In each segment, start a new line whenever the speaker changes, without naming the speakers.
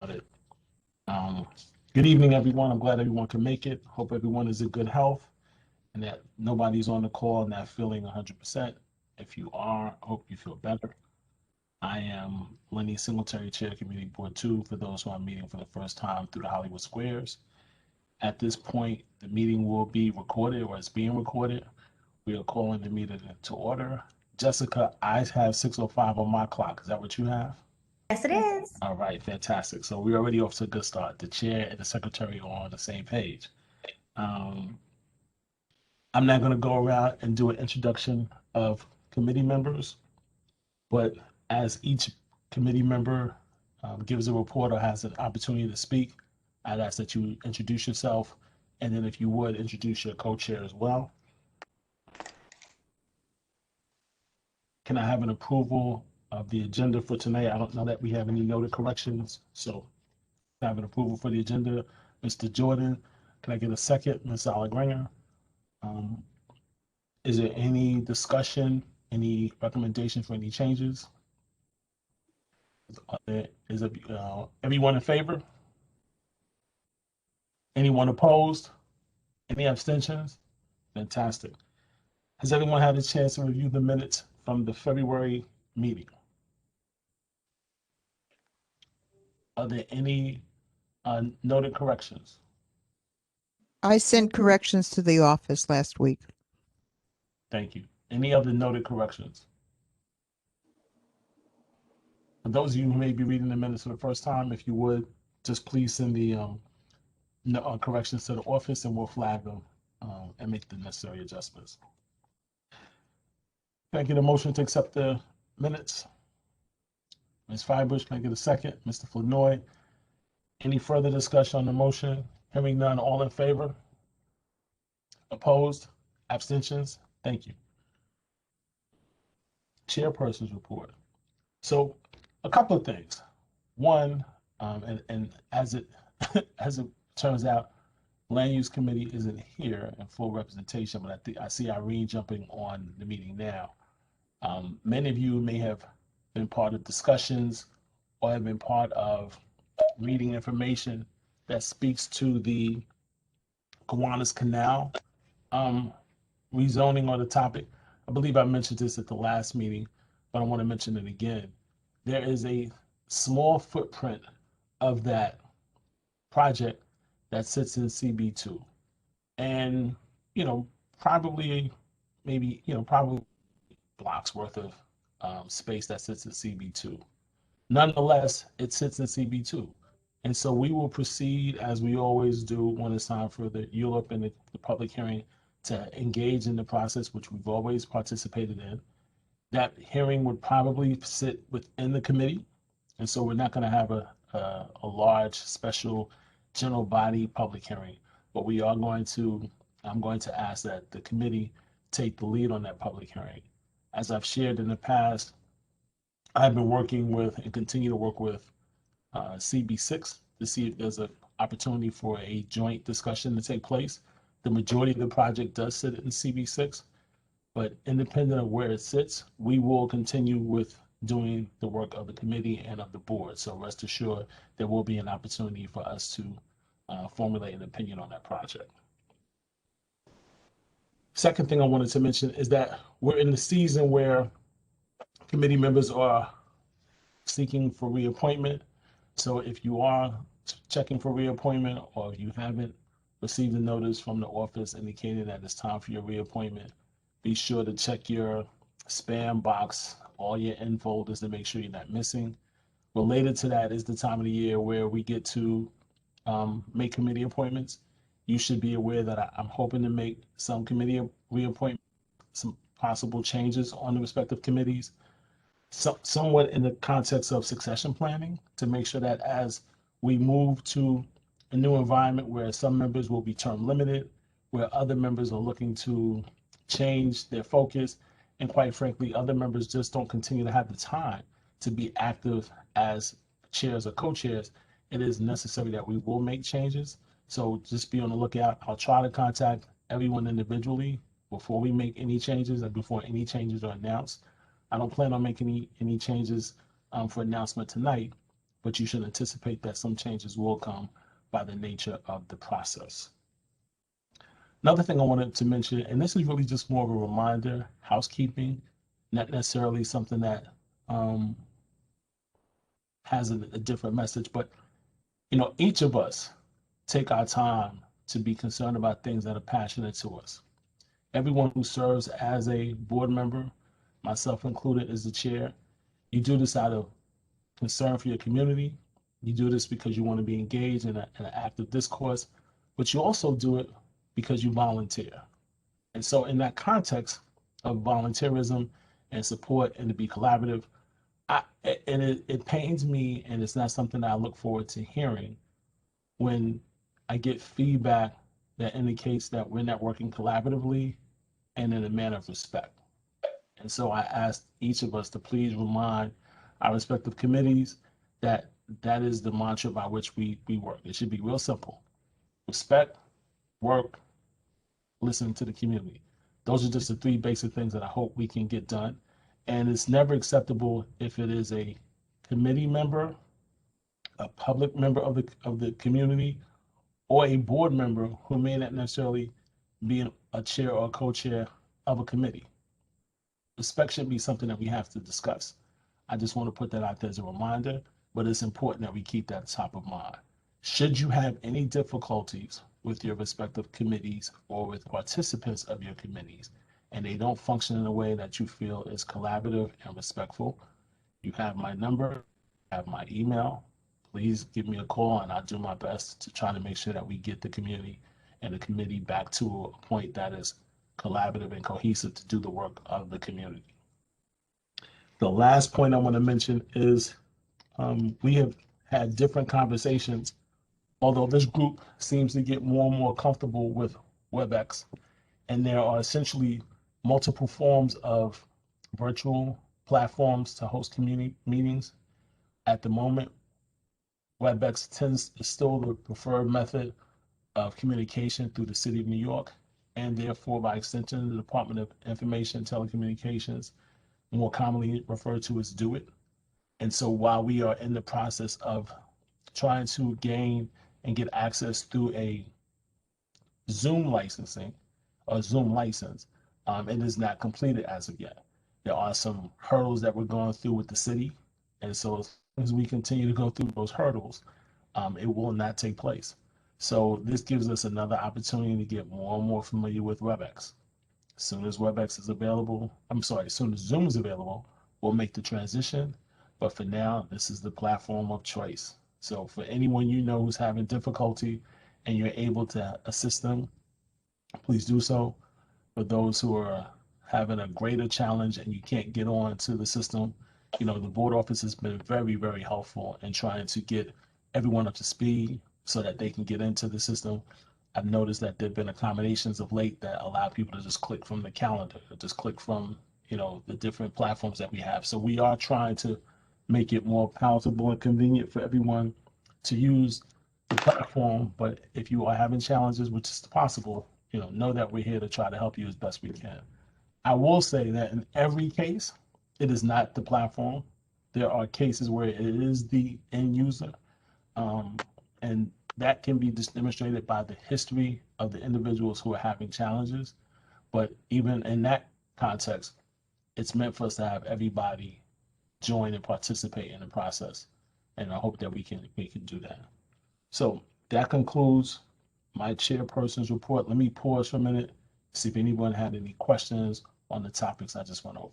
it. Um, Good evening, everyone. I'm glad everyone can make it. Hope everyone is in good health and that nobody's on the call and not feeling 100%. If you are, I hope you feel better. I am Lenny Singletary, Chair of Community Board 2 for those who are meeting for the first time through the Hollywood Squares. At this point, the meeting will be recorded or is being recorded. We are calling the meeting to order. Jessica, I have 6:05 on my clock. Is that what you have?
Yes, it is.
All right, fantastic. So we're already off to a good start. The chair and the secretary are on the same page. Um, I'm not going to go around and do an introduction of committee members, but as each committee member gives a report or has an opportunity to speak, I'd ask that you introduce yourself, and then if you would, introduce your co-chair as well. Can I have an approval of the agenda for tonight? I don't know that we have any noted corrections, so I have an approval for the agenda. Mr. Jordan, can I get a second? Ms. Allegringer? Um, is there any discussion, any recommendation for any changes? Is everyone in favor? Anyone opposed? Any abstentions? Fantastic. Has everyone had a chance to review the minutes from the February meeting? Are there any noted corrections?
I sent corrections to the office last week.
Thank you. Any other noted corrections? For those of you who may be reading the minutes for the first time, if you would, just please send the corrections to the office and we'll flag them and make the necessary adjustments. Can I get a motion to accept the minutes? Ms. Fibush, can I get a second? Mr. Flournoy, any further discussion on the motion? Hearing none, all in favor? Opposed? Abstentions? Thank you. Chairperson's report. So a couple of things. One, and as it as it turns out, Land Use Committee isn't here in full representation, but I see Irene jumping on the meeting now. Many of you may have been part of discussions or have been part of reading information that speaks to the Gowanus Canal rezoning on the topic. I believe I mentioned this at the last meeting, but I want to mention it again. There is a small footprint of that project that sits in CB2. And, probably probably blocks worth of space that sits in CB2. Nonetheless, it sits in CB2. And so we will proceed as we always do when it's time for the ULUP and the public hearing to engage in the process, which we've always participated in. That hearing would probably sit within the committee. And so we're not going to have a large special general body public hearing, but I'm going to ask that the committee take the lead on that public hearing. As I've shared in the past, I've been working with and continue to work with CB6 to see if there's an opportunity for a joint discussion to take place. The majority of the project does sit in CB6, but independent of where it sits, we will continue with doing the work of the committee and of the board. So rest assured, there will be an opportunity for us to formulate an opinion on that project. Second thing I wanted to mention is that we're in the season where committee members are seeking for reappointment. So if you are checking for reappointment or if you haven't received a notice from the office indicating that it's time for your reappointment, be sure to check your spam box, all your in folders to make sure you're not missing. Related to that is the time of the year where we get to make committee appointments. You should be aware that I'm hoping to make some committee reappointments, some possible changes on the respective committees, somewhat in the context of succession planning to make sure that as we move to a new environment where some members will be term limited, where other members are looking to change their focus, and quite frankly, other members just don't continue to have the time to be active as chairs or co-chairs, it is necessary that we will make changes. So just be on the lookout. I'll try to contact everyone individually before we make any changes and before any changes are announced. I don't plan on making any changes for announcement tonight, but you should anticipate that some changes will come by the nature of the process. Another thing I wanted to mention, and this is really just more of a reminder, housekeeping, not necessarily something that has a different message, but each of us take our time to be concerned about things that are passionate to us. Everyone who serves as a board member, myself included as the chair, you do this out of concern for your community. You do this because you want to be engaged in an active discourse, but you also do it because you volunteer. And so in that context of volunteerism and support and to be collaborative, it pains me, and it's not something that I look forward to hearing when I get feedback that indicates that we're not working collaboratively and in a manner of respect. And so I ask each of us to please remind our respective committees that that is the mantra by which we work. It should be real simple. Respect, work, listen to the community. Those are just the three basic things that I hope we can get done. And it's never acceptable if it is a committee member, a public member of the community, or a board member who may not necessarily be a chair or co-chair of a committee. Respect should be something that we have to discuss. I just want to put that out there as a reminder, but it's important that we keep that top of mind. Should you have any difficulties with your respective committees or with participants of your committees, and they don't function in a way that you feel is collaborative and respectful, you have my number, have my email. Please give me a call, and I'll do my best to try to make sure that we get the community and the committee back to a point that is collaborative and cohesive to do the work of the community. The last point I want to mention is we have had different conversations, although this group seems to get more and more comfortable with Webex, and there are essentially multiple forms of virtual platforms to host community meetings. At the moment, Webex is still the preferred method of communication through the City of New York, and therefore, by extension, the Department of Information and Telecommunications, more commonly referred to as DO IT. And so while we are in the process of trying to gain and get access through a Zoom licensing or Zoom license, it is not completed as of yet. There are some hurdles that we're going through with the city. And so as we continue to go through those hurdles, it will not take place. So this gives us another opportunity to get more and more familiar with Webex. As soon as Webex is available, as soon as Zoom is available, we'll make the transition. But for now, this is the platform of choice. So for anyone you know who's having difficulty and you're able to assist them, please do so. For those who are having a greater challenge and you can't get on to the system, the board office has been very, very helpful in trying to get everyone up to speed so that they can get into the system. I've noticed that there've been accommodations of late that allow people to just click from the calendar, or just click from, the different platforms that we have. So we are trying to make it more palatable and convenient for everyone to use the platform. But if you are having challenges, which is possible, know that we're here to try to help you as best we can. I will say that in every case, it is not the platform. There are cases where it is the end user. And that can be just demonstrated by the history of the individuals who are having challenges. But even in that context, it's meant for us to have everybody join and participate in the process. And I hope that we can do that. So that concludes my chairperson's report. Let me pause for a minute, see if anyone had any questions on the topics I just went over.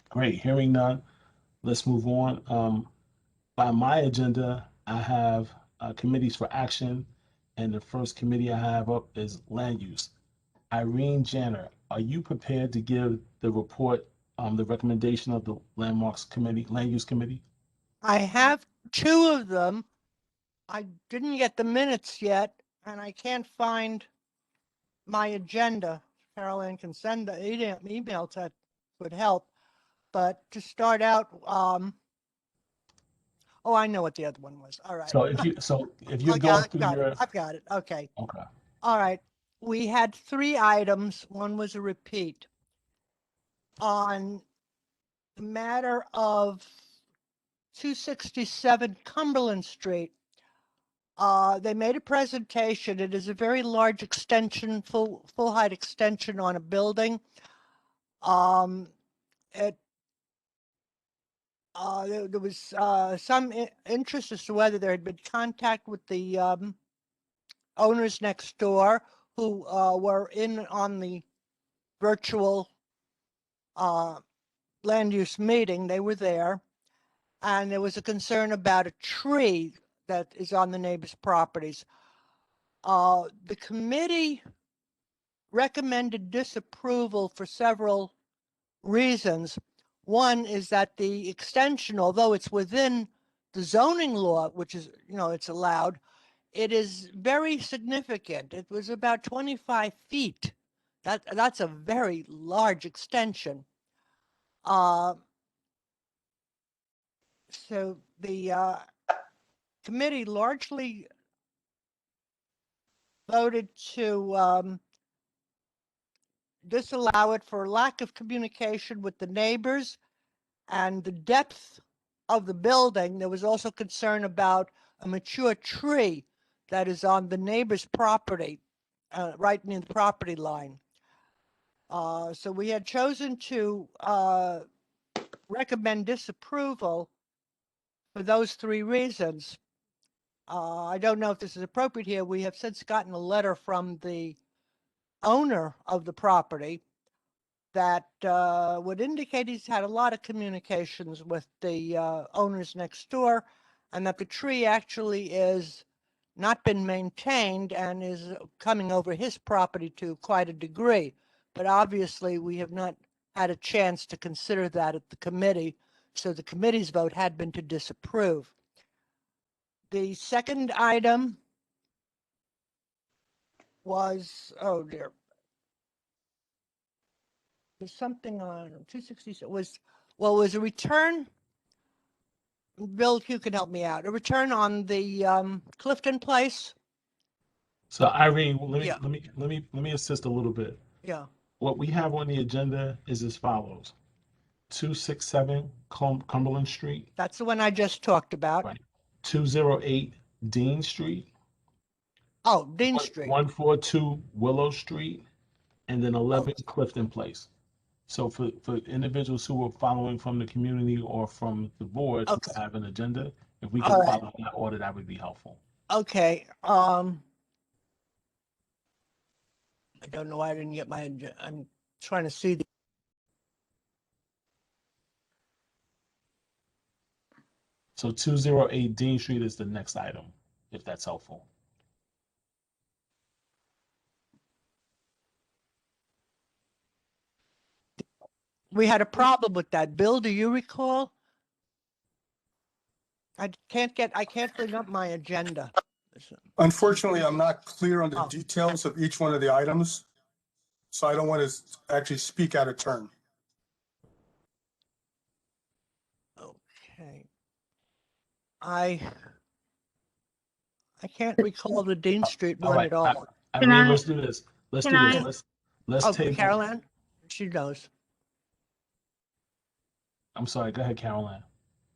Great, hearing none, let's move on. By my agenda, I have committees for action, and the first committee I have up is land use. Irene Janner, are you prepared to give the report, the recommendation of the landmarks committee, land use committee?
I have two of them. I didn't get the minutes yet, and I can't find my agenda. Carolyn can send the email that would help. But to start out, oh, I know what the other one was. All right.
So if you're going through your,
I've got it. Okay.
Okay.
All right. We had 3 items. One was a repeat. On the matter of 267 Cumberland Street. They made a presentation. It is a very large extension, full height extension on a building. There was some interest as to whether there had been contact with the owners next door who were in on the virtual land use meeting. They were there, and there was a concern about a tree that is on the neighbors' properties. The committee recommended disapproval for several reasons. One is that the extension, although it's within the zoning law, which is, it's allowed, it is very significant. It was about 25 feet. That's a very large extension. So the committee largely voted to disallow it for lack of communication with the neighbors and the depth of the building. There was also concern about a mature tree that is on the neighbor's property, right near the property line. So we had chosen to recommend disapproval for those three reasons. I don't know if this is appropriate here. We have since gotten a letter from the owner of the property that would indicate he's had a lot of communications with the owners next door, and that the tree actually is not been maintained and is coming over his property to quite a degree. But obviously we have not had a chance to consider that at the committee, so the committee's vote had been to disapprove. The second item was, oh dear, there's something on 260 was a return. Bill, you can help me out. A return on the Clifton Place.
So Irene, let me
Yeah.
let me assist a little bit.
Yeah.
What we have on the agenda is as follows: 267 Cumberland Street,
That's the one I just talked about.
right? 208 Dean Street,
Oh, Dean Street.
142 Willow Street, and then 11
Oh.
Clifton Place. So for individuals who are following from the community or from the board who
Okay.
have an agenda, if we
All
could
right.
follow that order, that would be helpful.
Okay. I don't know why I didn't get my, I'm trying to see the,
So 208 Dean Street is the next item, if that's helpful.
we had a problem with that. Bill, do you recall? I can't bring up my agenda.
Unfortunately, I'm not clear on the
Oh.
details of each one of the items, so I don't want to actually speak out of turn.
Okay. I can't recall the Dean Street
All
one
right,
at all.
I mean, let's do this. Let's do
Can
this.
I-
Let's
Oh,
table.
Caroline? She knows.
I'm sorry. Go ahead, Caroline.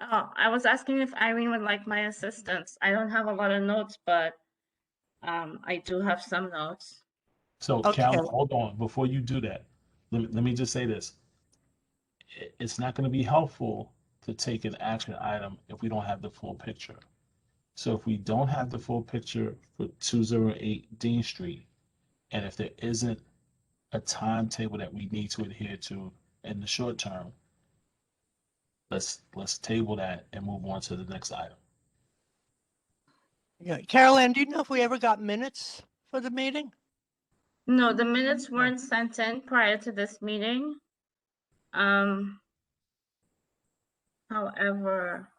Oh, I was asking if Irene would like my assistance. I don't have a lot of notes, but I do have some notes.
So,
Okay.
Caroline, hold on. Before you do that, let me just say this. It's not going to be helpful to take an action item if we don't have the full picture. So if we don't have the full picture for 208 Dean Street, and if there isn't a timetable that we need to adhere to in the short term, let's table that and move on to the next item.
Yeah, Caroline, do you know if we ever got minutes for the meeting?
No, the minutes weren't sent in prior to this meeting. However,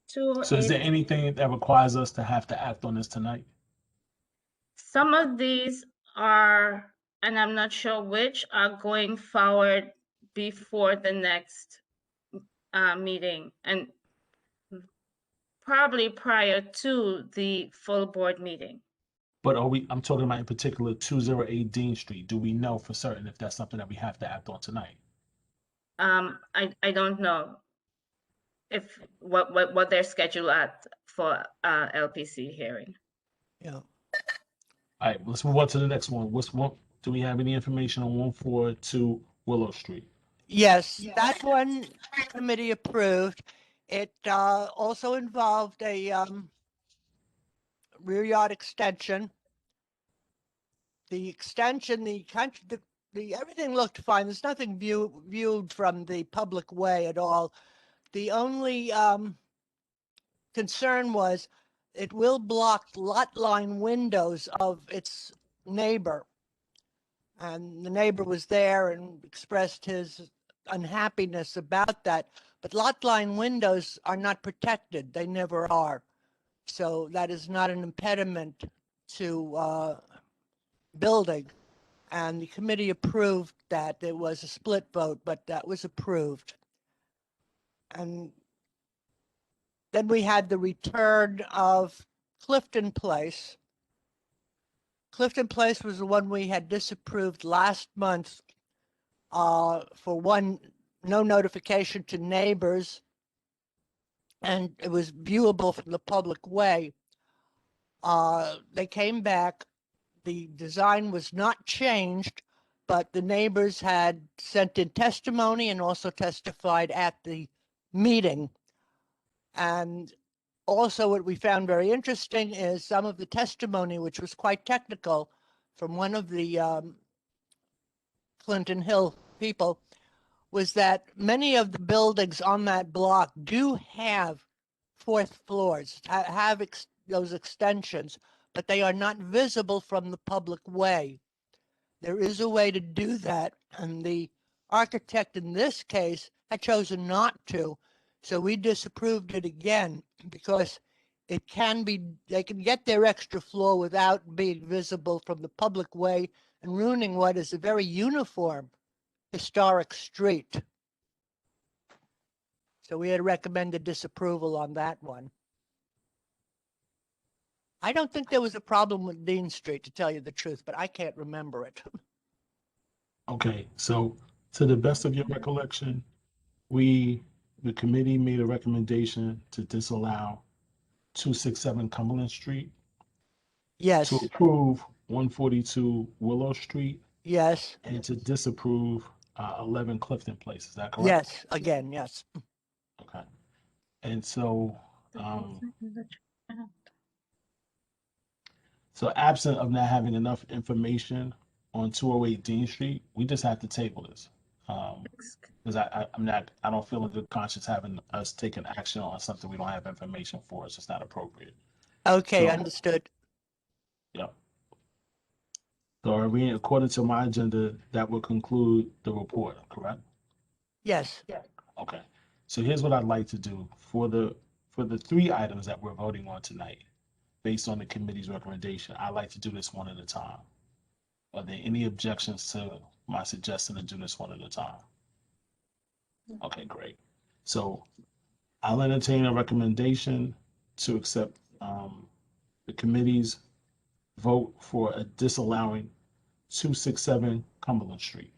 So is there anything that requires us to have to act on this tonight?
some of these are, and I'm not sure which, are going forward before the next meeting and probably prior to the full board meeting.
But I'm talking about in particular 208 Dean Street. Do we know for certain if that's something that we have to act on tonight?
I don't know if what they're scheduled at for LPC hearing.
Yeah.
All right, let's move on to the next one. Do we have any information on 142 Willow Street?
Yes, that one committee approved. It also involved a rear yard extension. The extension, the everything looked fine. There's nothing viewed from the public way at all. The only concern was it will block lot line windows of its neighbor. And the neighbor was there and expressed his unhappiness about that. But lot line windows are not protected. They never are. So that is not an impediment to building. And the committee approved that. It was a split vote, but that was approved. And then we had the return of Clifton Place. Clifton Place was the one we had disapproved last month for one, no notification to neighbors, and it was viewable from the public way. They came back. The design was not changed, but the neighbors had sent in testimony and also testified at the meeting. And also what we found very interesting is some of the testimony, which was quite technical, from one of the Clinton Hill people, was that many of the buildings on that block do have fourth floors, have those extensions, but they are not visible from the public way. There is a way to do that, and the architect in this case had chosen not to, so we disapproved it again because it can be, they can get their extra floor without being visible from the public way and ruining what is a very uniform historic street. So we had recommended disapproval on that one. I don't think there was a problem with Dean Street, to tell you the truth, but I can't remember it.
Okay, so to the best of your recollection, the committee made a recommendation to disallow 267 Cumberland Street,
Yes,
to approve 142 Willow Street,
yes,
and to disapprove 11 Clifton Place. Is that correct?
yes, again, yes.
Okay. And so, so absent of not having enough information on 208 Dean Street, we just have to table this. Because I don't feel in good conscience having us taking action on something we don't have information for. It's just not appropriate.
Okay,
So-
understood.
Yep. So are we, according to my agenda, that will conclude the report, correct?
Yes,
Okay. So here's what I'd like to do for the three items that we're voting on tonight, based on the committee's recommendation. I'd like to do this one at a time. Are there any objections to my suggestion to do this one at a time? Okay, great. So I'll entertain a recommendation to accept the committee's vote for disallowing 267 Cumberland Street.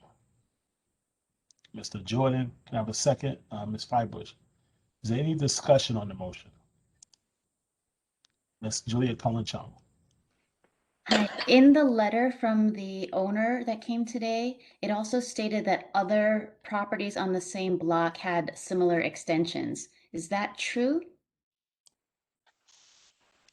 Mr. Jordan, can I have a second? Ms. Fibush, is there any discussion on the motion? Ms. Julia Cullen-Chung.
Hi. In the letter from the owner that came today, it also stated that other properties on the same block had similar extensions. Is that true?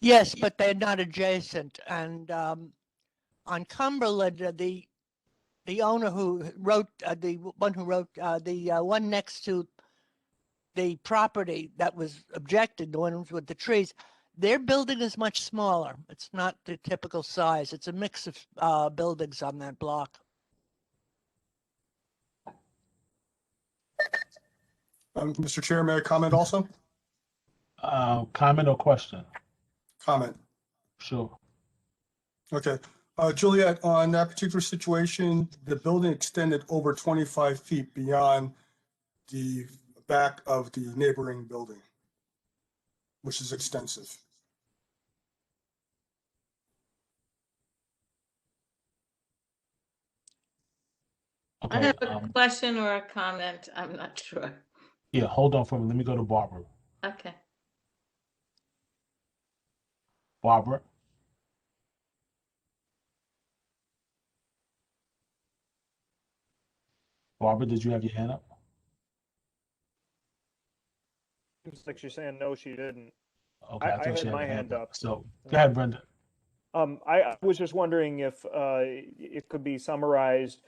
yes, but they're not adjacent. And on Cumberland, the owner who wrote, the one next to the property that was objected, the ones with the trees, their building is much smaller. It's not the typical size. It's a mix of buildings on that block.
Mr. Chair, may I comment also?
Comment or question?
Comment.
Sure.
Okay. Juliet, on that particular situation, the building extended over 25 feet beyond the back of the neighboring building, which is extensive.
I
Okay,
have a question or a comment. I'm not sure.
yeah, hold on for me. Let me go to Barbara.
Okay.
Barbara? Barbara, did you have your hand up?
Seems like she's saying no, she didn't.
Okay, I
I
thought she
had
had
my
her hand
hand
up.
up.
So go ahead, Brenda.
I was just wondering if it could be summarized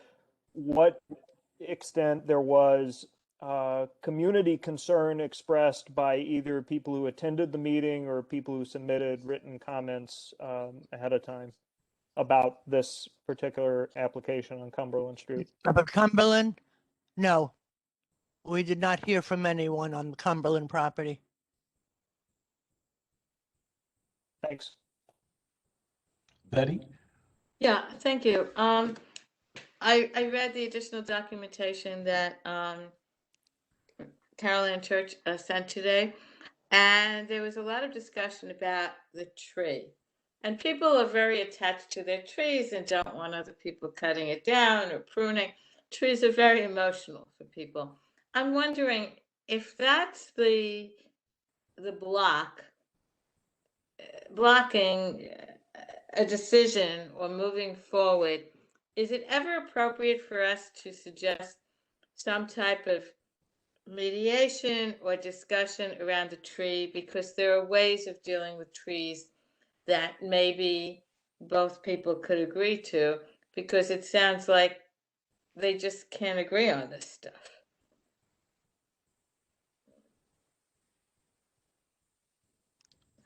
what extent there was community concern expressed by either people who attended the meeting or people who submitted written comments ahead of time about this particular application on Cumberland Street.
About Cumberland? No, we did not hear from anyone on the Cumberland property.
Thanks.
Betty?
Yeah, thank you. I read the additional documentation that Carolyn Church sent today, and there was a lot of discussion about the tree. And people are very attached to their trees and don't want other people cutting it down or pruning. Trees are very emotional for people. I'm wondering if that's the blocking a decision or moving forward, is it ever appropriate for us to suggest some type of mediation or discussion around the tree? Because there are ways of dealing with trees that maybe both people could agree to, because it sounds like they just can't agree on this stuff.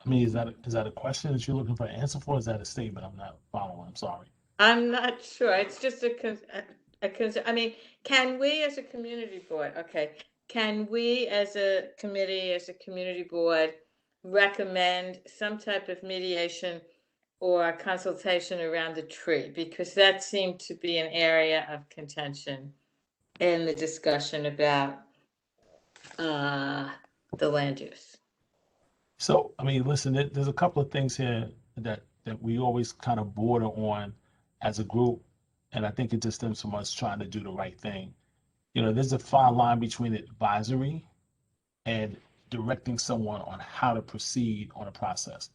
I mean, is that a question that you're looking for an answer for? Or is that a statement? I'm not following. I'm sorry.
I'm not sure. It's just a concern. I mean, can we as a community board, okay, can we as a committee, as a community board, recommend some type of mediation or consultation around the tree? Because that seemed to be an area of contention in the discussion about the land use.
So, I mean, listen, there's a couple of things here that we always kind of border on as a group, and I think it just stems from us trying to do the right thing. You know, there's a fine line between advisory and directing someone on how to proceed on a process.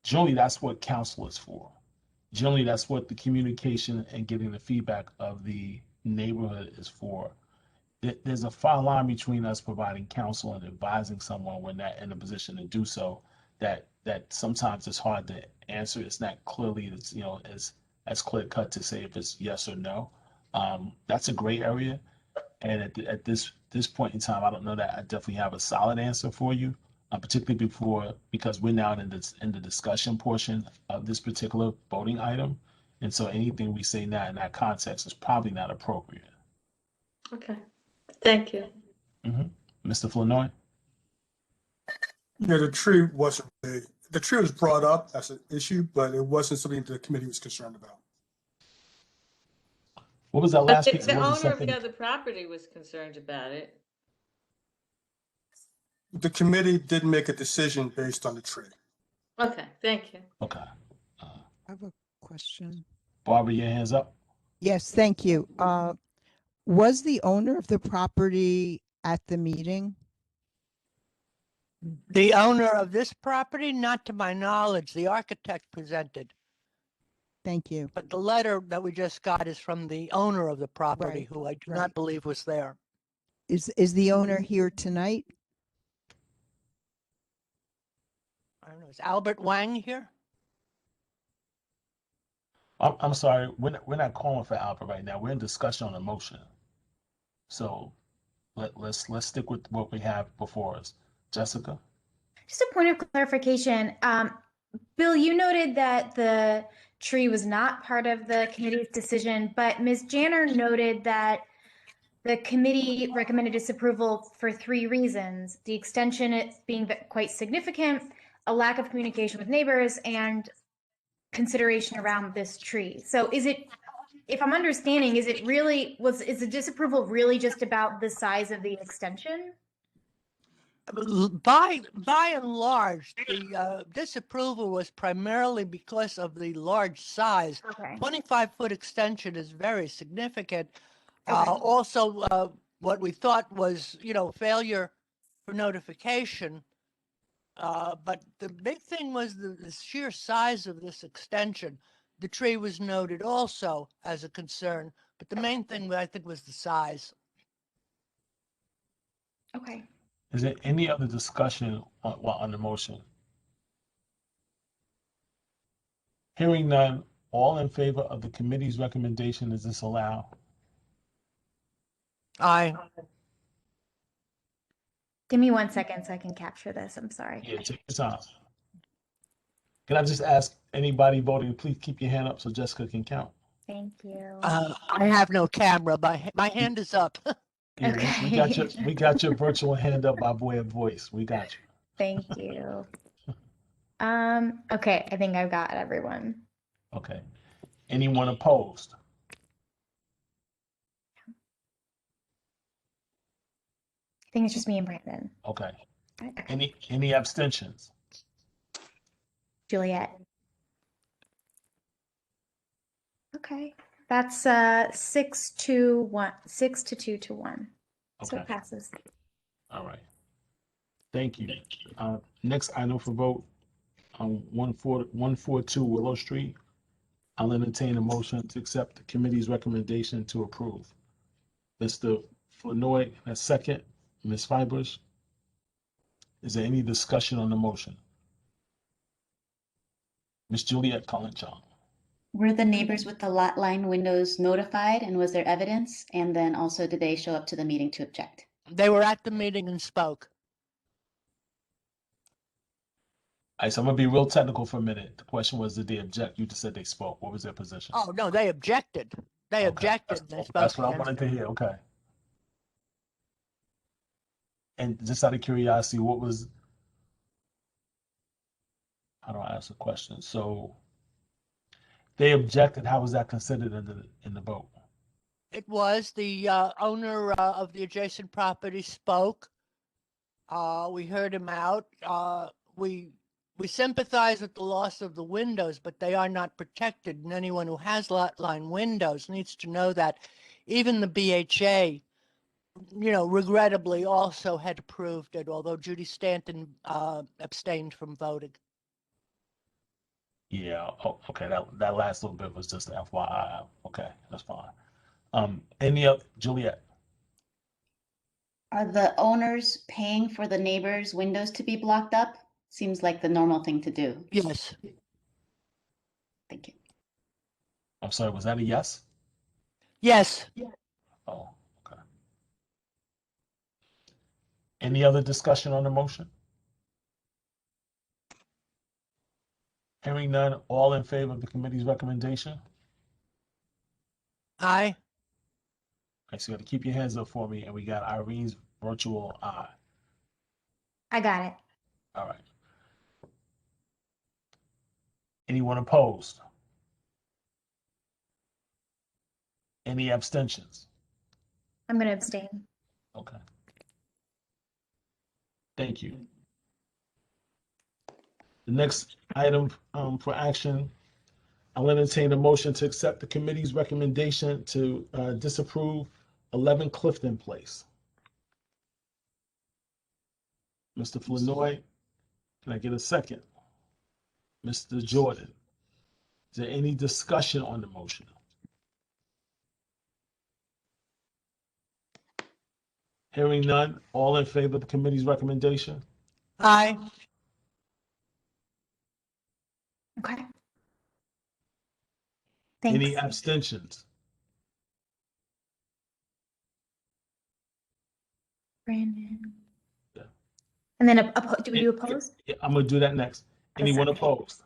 Generally, that's what counsel is for. Generally, that's what the communication and getting the feedback of the neighborhood is for. There's a fine line between us providing counsel and advising someone when they're in a position to do so, that sometimes it's hard to answer. It's not clearly as clear cut to say if it's yes or no. That's a gray area, and at this point in time, I don't know that I definitely have a solid answer for you, particularly because we're now in the discussion portion of this particular voting item, and so anything we say now in that context is probably not appropriate.
Okay, thank you.
Mr. Flournoy?
Yeah, the tree was brought up as an issue, but it wasn't something the committee was concerned about.
What was that
But
last piece?
the
Was it
owner of
something?
the other property was concerned about it.
The committee didn't make a decision based on the tree.
Okay, thank you.
Okay.
I have a question.
Barbara, your hands up.
Yes, thank you. Was the owner of the property at the meeting?
The owner of this property, not to my knowledge, the architect presented,
Thank you.
but the letter that we just got is from the owner of the property,
Right,
who I do
right.
not believe was there.
Is the owner here tonight?
I don't know, is Albert Wang here?
I'm sorry. We're not calling for Albert right now. We're in discussion on a motion. So let's stick with what we have before us. Jessica?
Just a point of clarification. Bill, you noted that the tree was not part of the committee's decision, but Ms. Janner noted that the committee recommended disapproval for 3 reasons: the extension being quite significant, a lack of communication with neighbors, and consideration around this tree. So is it, if I'm understanding, is the disapproval really just about the size of the extension?
By and large, the disapproval was primarily because of the large size.
Okay.
25-foot extension is very significant. Also, what we thought was, failure for notification. But the big thing was the sheer size of this extension. The tree was noted also as a concern, but the main thing I think was the size.
Okay.
Is there any other discussion on the motion? Hearing none, all in favor of the committee's recommendation is disallowed.
Aye.
Give me 1 second so I can capture this. I'm sorry.
Yeah, take your time. Can I just ask anybody voting, please keep your hand up so Jessica can count?
Thank you.
I have no camera. My hand is up.
Yeah,
Okay.
we got your virtual hand up by way of voice. We got you.
Thank you. Okay, I think I've got everyone.
Okay. Anyone opposed?
I think it's just me and Brandon.
Okay.
Okay.
Any abstentions?
Juliet. Okay. That's 6 to 1, 6 to 2 to 1. So
Okay.
it passes.
All right. Thank you. Next item for vote on 142 Willow Street. I'll entertain a motion to accept the committee's recommendation to approve. Mr. Flournoy, that's second. Ms. Fibers, is there any discussion on the motion? Ms. Juliet Cullenchon.
Were the neighbors with the lot line windows notified, and was there evidence? And then also, did they show up to the meeting to object?
They were at the meeting and spoke.
All right, so I'm gonna be real technical for a minute. The question was, did they object? You just said they spoke. What was their position?
Oh, no, they objected. They
Okay,
objected. They spoke
that's what I
against
wanted to
it.
hear. Okay. And just out of curiosity, how do I ask the question? So they objected. How was that considered in the vote?
It was the owner of the adjacent property spoke. We heard him out. We sympathize with the loss of the windows, but they are not protected. And anyone who has lot line windows needs to know that even the BHA, regrettably also had approved it, although Judy Stanton abstained from voting.
Yeah. Oh, okay. That last little bit was just FYI. Okay, that's fine. Any other, Juliet?
Are the owners paying for the neighbors' windows to be blocked up? Seems like the normal thing to do.
Yes.
Thank you.
I'm sorry, was that a yes?
Yes.
Oh, okay. Any other discussion on the motion? Hearing none, all in favor of the committee's recommendation?
Aye.
Okay, so you got to keep your hands up for me, and we got Irene's virtual eye.
I got it.
All right. Anyone opposed? Any abstentions?
I'm going to abstain.
Okay. Thank you. The next item for action, I'll entertain a motion to accept the committee's recommendation to disapprove 11 Clifton Place. Mr. Flournoy, can I get a second? Mr. Jordan, is there any discussion on the motion? Hearing none, all in favor of the committee's recommendation?
Aye.
Okay. Thanks.
Any abstentions?
Brandon.
Yeah.
And then do we do opposed?
Yeah, I'm gonna do that next. Anyone
second.
opposed?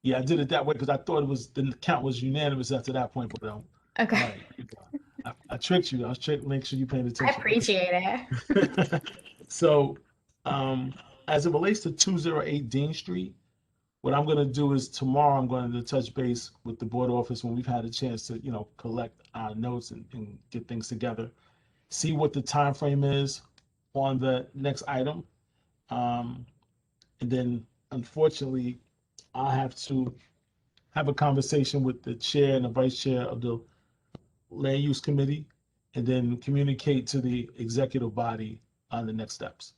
Yeah, I did it that way because I thought the count was unanimous after that point, but
Okay.
all right. I tricked you. I was trying to make sure you paying
I
attention.
appreciate it.
So, as it relates to 208 Dean Street, what I'm gonna do is tomorrow I'm going to touch base with the board office when we've had a chance to, collect our notes and get things together. See what the time frame is on the next item. And then unfortunately, I'll have to have a conversation with the chair and the vice chair of the land use committee, and then communicate to the executive body on the next steps.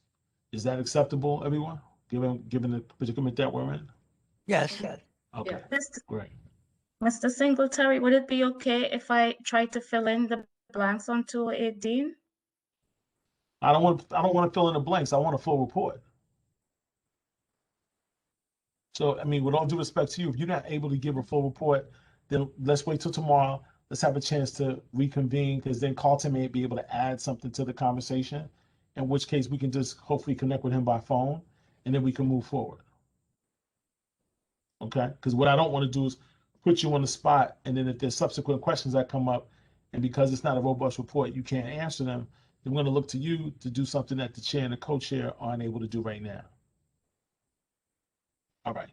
Is that acceptable, everyone? Given the predicament that we're in?
Yes.
Okay, great.
Mr. Singletary, would it be okay if I try to fill in the blanks on 218?
I don't want to fill in the blanks. I want a full report. So, I mean, with all due respect to you, if you're not able to give a full report, then let's wait till tomorrow. Let's have a chance to reconvene, because then Carlton may be able to add something to the conversation, in which case we can just hopefully connect with him by phone, and then we can move forward. Okay? Because what I don't want to do is put you on the spot, and then if there's subsequent questions that come up, and because it's not a robust report, you can't answer them, then we're going to look to you to do something that the chair and the co-chair aren't able to do right now. All right,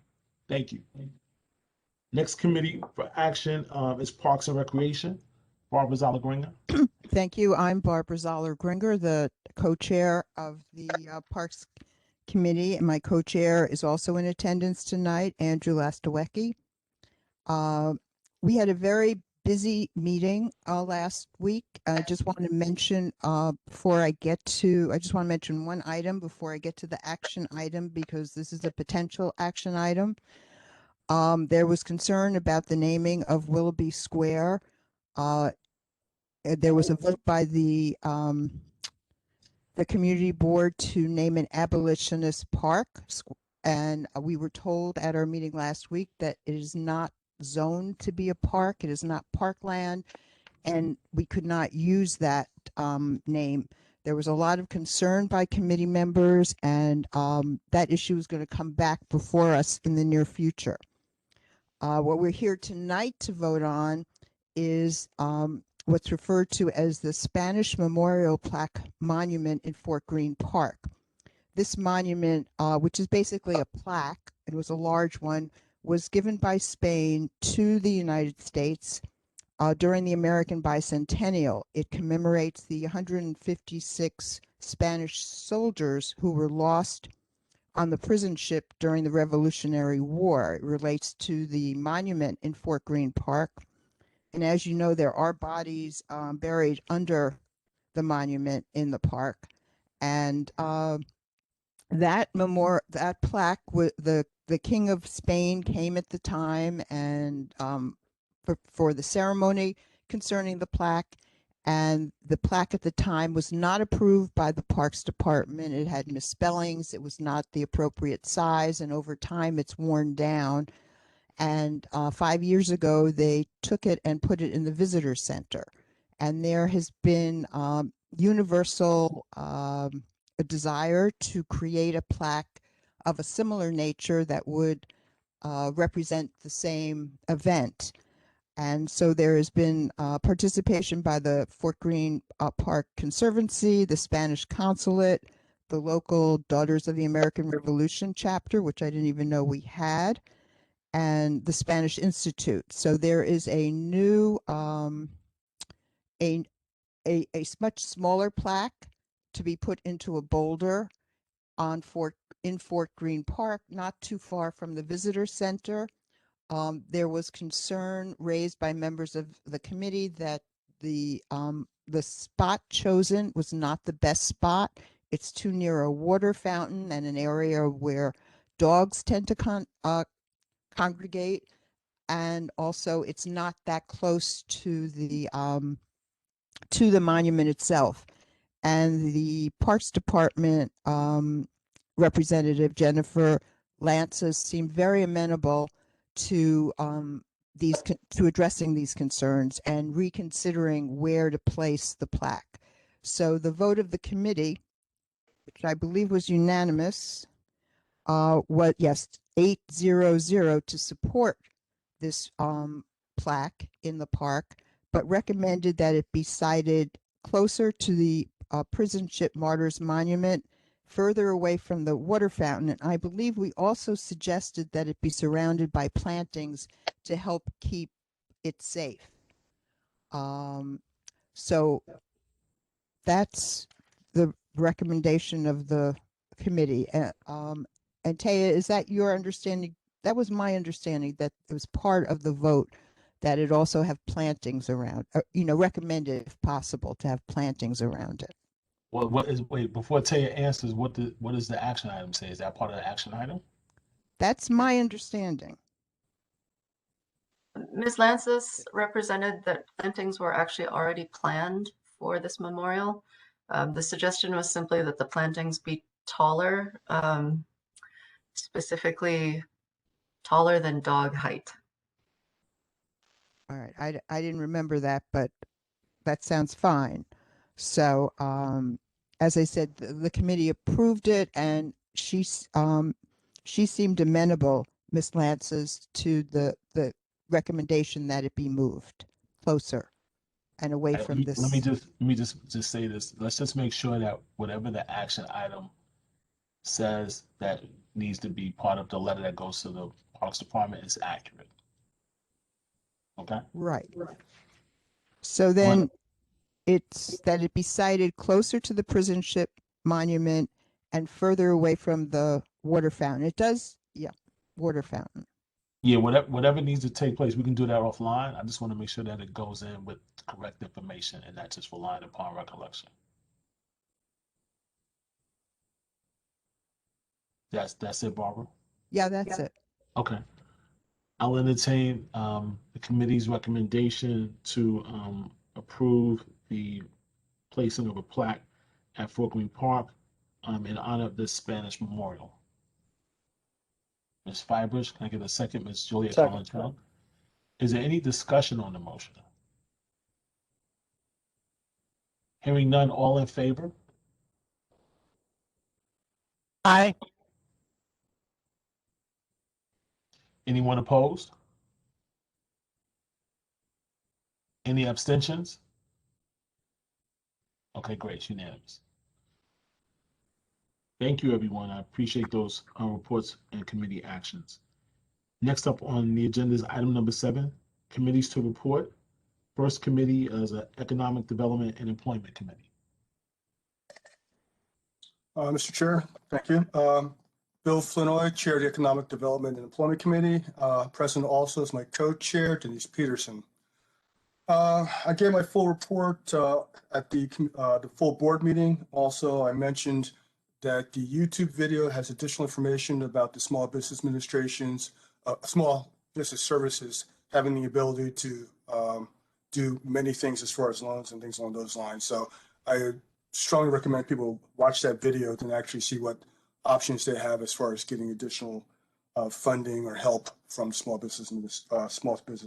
thank you. Next committee for action is Parks and Recreation. Barbara Zoller-Gringer.
Thank you. I'm Barbara Zoller-Gringer, the co-chair of the Parks Committee, and my co-chair is also in attendance tonight, Andrew Lastawecki. We had a very busy meeting last week. I just want to mention I just want to mention one item before I get to the action item, because this is a potential action item. There was concern about the naming of Willoughby Square. There was a vote by the community board to name an abolitionist park, and we were told at our meeting last week that it is not zoned to be a park. It is not parkland, and we could not use that name. There was a lot of concern by committee members, and that issue is going to come back before us in the near future. What we're here tonight to vote on is what's referred to as the Spanish Memorial Plaque Monument in Fort Greene Park. This monument, which is basically a plaque, it was a large one, was given by Spain to the United States during the American Bicentennial. It commemorates the 156 Spanish soldiers who were lost on the prison ship during the Revolutionary War. It relates to the monument in Fort Greene Park. And as you know, there are bodies buried under the monument in the park. And that plaque, the King of Spain came at the time and for the ceremony concerning the plaque. And the plaque at the time was not approved by the Parks Department. It had misspellings. It was not the appropriate size. And over time, it's worn down. And 5 years ago, they took it and put it in the visitor center. And there has been universal a desire to create a plaque of a similar nature that would represent the same event. And so there has been participation by the Fort Greene Park Conservancy, the Spanish Consulate, the local Daughters of the American Revolution chapter, which I didn't even know we had, and the Spanish Institute. So there is a new, a much smaller plaque to be put into a boulder in Fort Greene Park, not too far from the visitor center. There was concern raised by members of the committee that the spot chosen was not the best spot. It's too near a water fountain and an area where dogs tend to congregate, and also it's not that close to the monument itself. And the Parks Department representative Jennifer Lances seemed very amenable to addressing these concerns and reconsidering where to place the plaque. So the vote of the committee, which I believe was unanimous, was yes 8-0-0 to support this plaque in the park, but recommended that it be sited closer to the prison ship martyrs monument, further away from the water fountain. And I believe we also suggested that it be surrounded by plantings to help keep it safe. So that's the recommendation of the committee. And Taya, is that your understanding that was my understanding, that it was part of the vote that it also have plantings around, recommended if possible to have plantings around it.
Well, wait, before Taya answers, what does the action item say? Is that part of the action item?
That's my understanding.
Ms. Lances represented that plantings were actually already planned for this memorial. The suggestion was simply that the plantings be taller, specifically taller than dog height.
All right, I didn't remember that, but that sounds fine. So, as I said, the committee approved it, and she seemed amenable, Ms. Lances, to the recommendation that it be moved closer and away from this.
Let me just say this. Let's just make sure that whatever the action item says that needs to be part of the letter that goes to the Parks Department is accurate. Okay.
Right. So then it's that it be sited closer to the prison ship monument and further away from the water fountain. It does, yeah, water fountain.
Yeah, whatever needs to take place, we can do that offline. I just want to make sure that it goes in with correct information and not just relying upon recollection. That's it, Barbara?
Yeah, that's it.
Okay. I'll entertain the committee's recommendation to approve the placing of a plaque at Fort Greene Park in honor of this Spanish memorial. Ms. Fibers, can I get a second? Ms. Juliet
Second.
Collins. Is there any discussion on the motion? Hearing none, all in favor?
Aye.
Anyone opposed? Any abstentions? Okay, great, it's unanimous. Thank you, everyone. I appreciate those reports and committee actions. Next up on the agenda is item number 7, committees to report. First committee is Economic Development and Employment Committee.
Mr. Chair, thank you. Bill Flinoy, Chair of the Economic Development and Employment Committee. Present also is my co-chair, Denise Peterson. I gave my full report at the full board meeting. Also, I mentioned that the YouTube video has additional information about the Small Business Administration's small business services having the ability to do many things as far as loans and things along those lines. So I strongly recommend people watch that video to actually see what options they have as far as getting additional funding or help from small business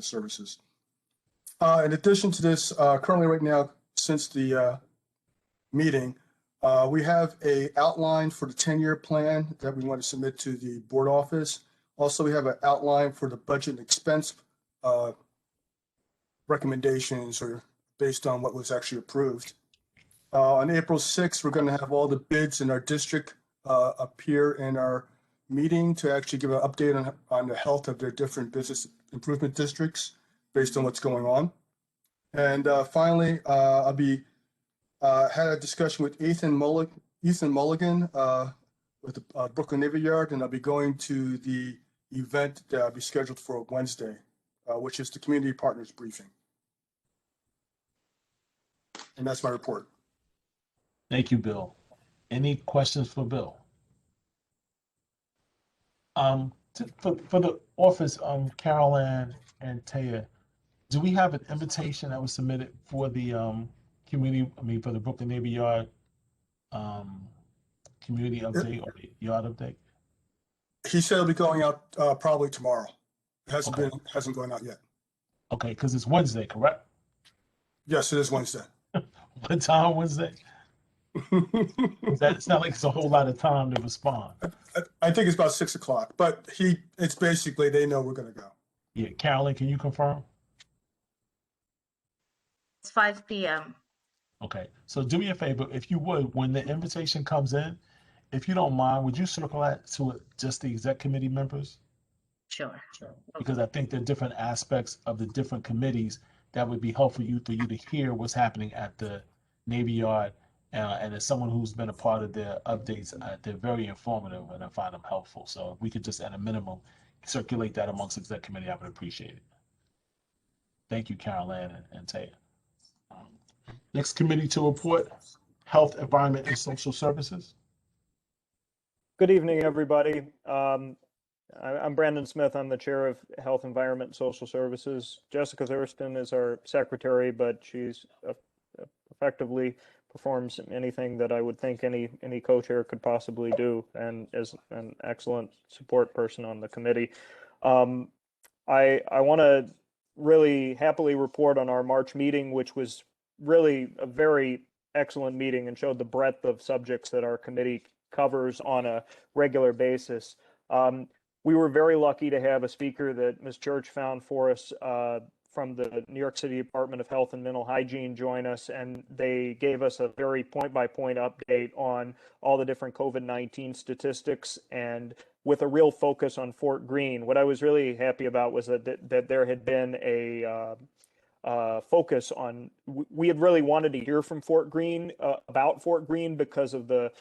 services. In addition to this, currently right now, since the meeting, we have an outline for the 10-year plan that we want to submit to the board office. Also, we have an outline for the budget and expense recommendations, or based on what was actually approved. On April 6th, we're going to have all the bids in our district appear in our meeting to actually give an update on the health of their different business improvement districts based on what's going on. And finally, I'll be had a discussion with Ethan Mulligan with the Brooklyn Navy Yard, and I'll be going to the event that I'll be scheduled for Wednesday, which is the community partners briefing. And that's my report.
Thank you, Bill. Any questions for Bill? For the office, Carol Ann and Taya, do we have an invitation that was submitted for the for the Brooklyn Navy Yard community update or the yard update?
He said it'll be going out probably tomorrow. It hasn't
Okay.
gone out yet.
Okay, because it's Wednesday, correct?
Yes, it is Wednesday.
What time Wednesday? It's not like it's a whole lot of time to respond.
I think it's about 6 o'clock, but it's basically, they know we're going to go.
Yeah, Carolyn, can you confirm?
It's 5 p.m.
Okay, so do me a favor, if you would, when the invitation comes in, if you don't mind, would you circle that to just the exec committee members?
Sure.
Because I think there are different aspects of the different committees that would be helpful for you to hear what's happening at the Navy Yard. And as someone who's been a part of their updates, they're very informative and I find them helpful. So if we could just at a minimum circulate that amongst exec committee, I would appreciate it. Thank you, Carol Ann and Taya. Next committee to report, Health, Environment, and Social Services.
Good evening, everybody. I'm Brandon Smith. I'm the chair of Health, Environment, and Social Services. Jessica Thurston is our secretary, but she's effectively performs anything that I would think any co-chair could possibly do, and is an excellent support person on the committee. I want to really happily report on our March meeting, which was really a very excellent meeting and showed the breadth of subjects that our committee covers on a regular basis. We were very lucky to have a speaker that Ms. Church found for us from the New York City Department of Health and Mental Hygiene join us, and they gave us a very point-by-point update on all the different COVID-19 statistics, and with a real focus on Fort Greene. What I was really happy about was that there had been a focus on, we had really wanted to hear from Fort Greene about Fort Greene because of the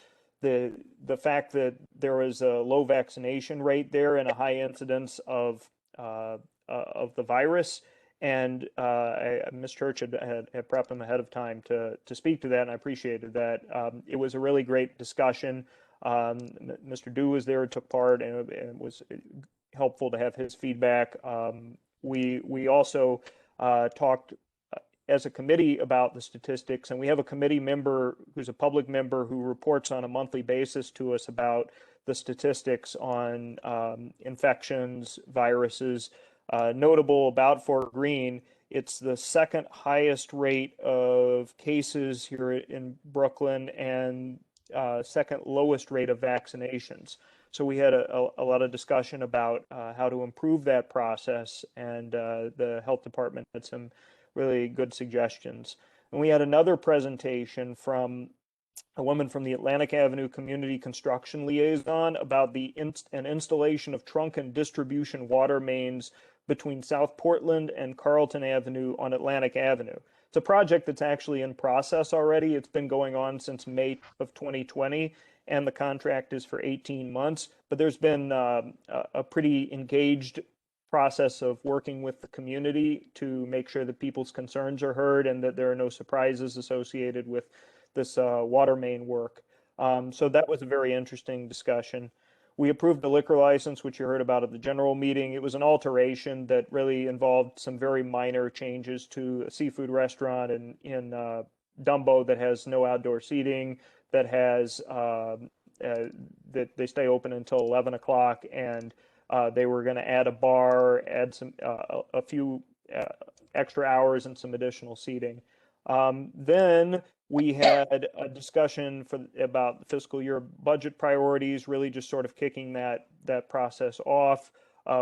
fact that there was a low vaccination rate there and a high incidence of the virus. And Ms. Church had prepped them ahead of time to speak to that, and I appreciated that. It was a really great discussion. Mr. Dew was there, took part, and it was helpful to have his feedback. We also talked as a committee about the statistics, and we have a committee member who's a public member who reports on a monthly basis to us about the statistics on infections, viruses. Notable about Fort Greene, it's the second highest rate of cases here in Brooklyn and second lowest rate of vaccinations. So we had a lot of discussion about how to improve that process, and the health department had some really good suggestions. And we had another presentation from a woman from the Atlantic Avenue Community Construction Liaison about an installation of trunk and distribution water mains between South Portland and Carlton Avenue on Atlantic Avenue. It's a project that's actually in process already. It's been going on since May of 2020, and the contract is for 18 months. But there's been a pretty engaged process of working with the community to make sure that people's concerns are heard and that there are no surprises associated with this water main work. So that was a very interesting discussion. We approved the liquor license, which you heard about at the general meeting. It was an alteration that really involved some very minor changes to a seafood restaurant in Dumbo that has no outdoor seating, that has that they stay open until 11 o'clock, and they were going to add a bar, add some a few extra hours and some additional seating. Then we had a discussion about the fiscal year budget priorities, really just sort of kicking that process off.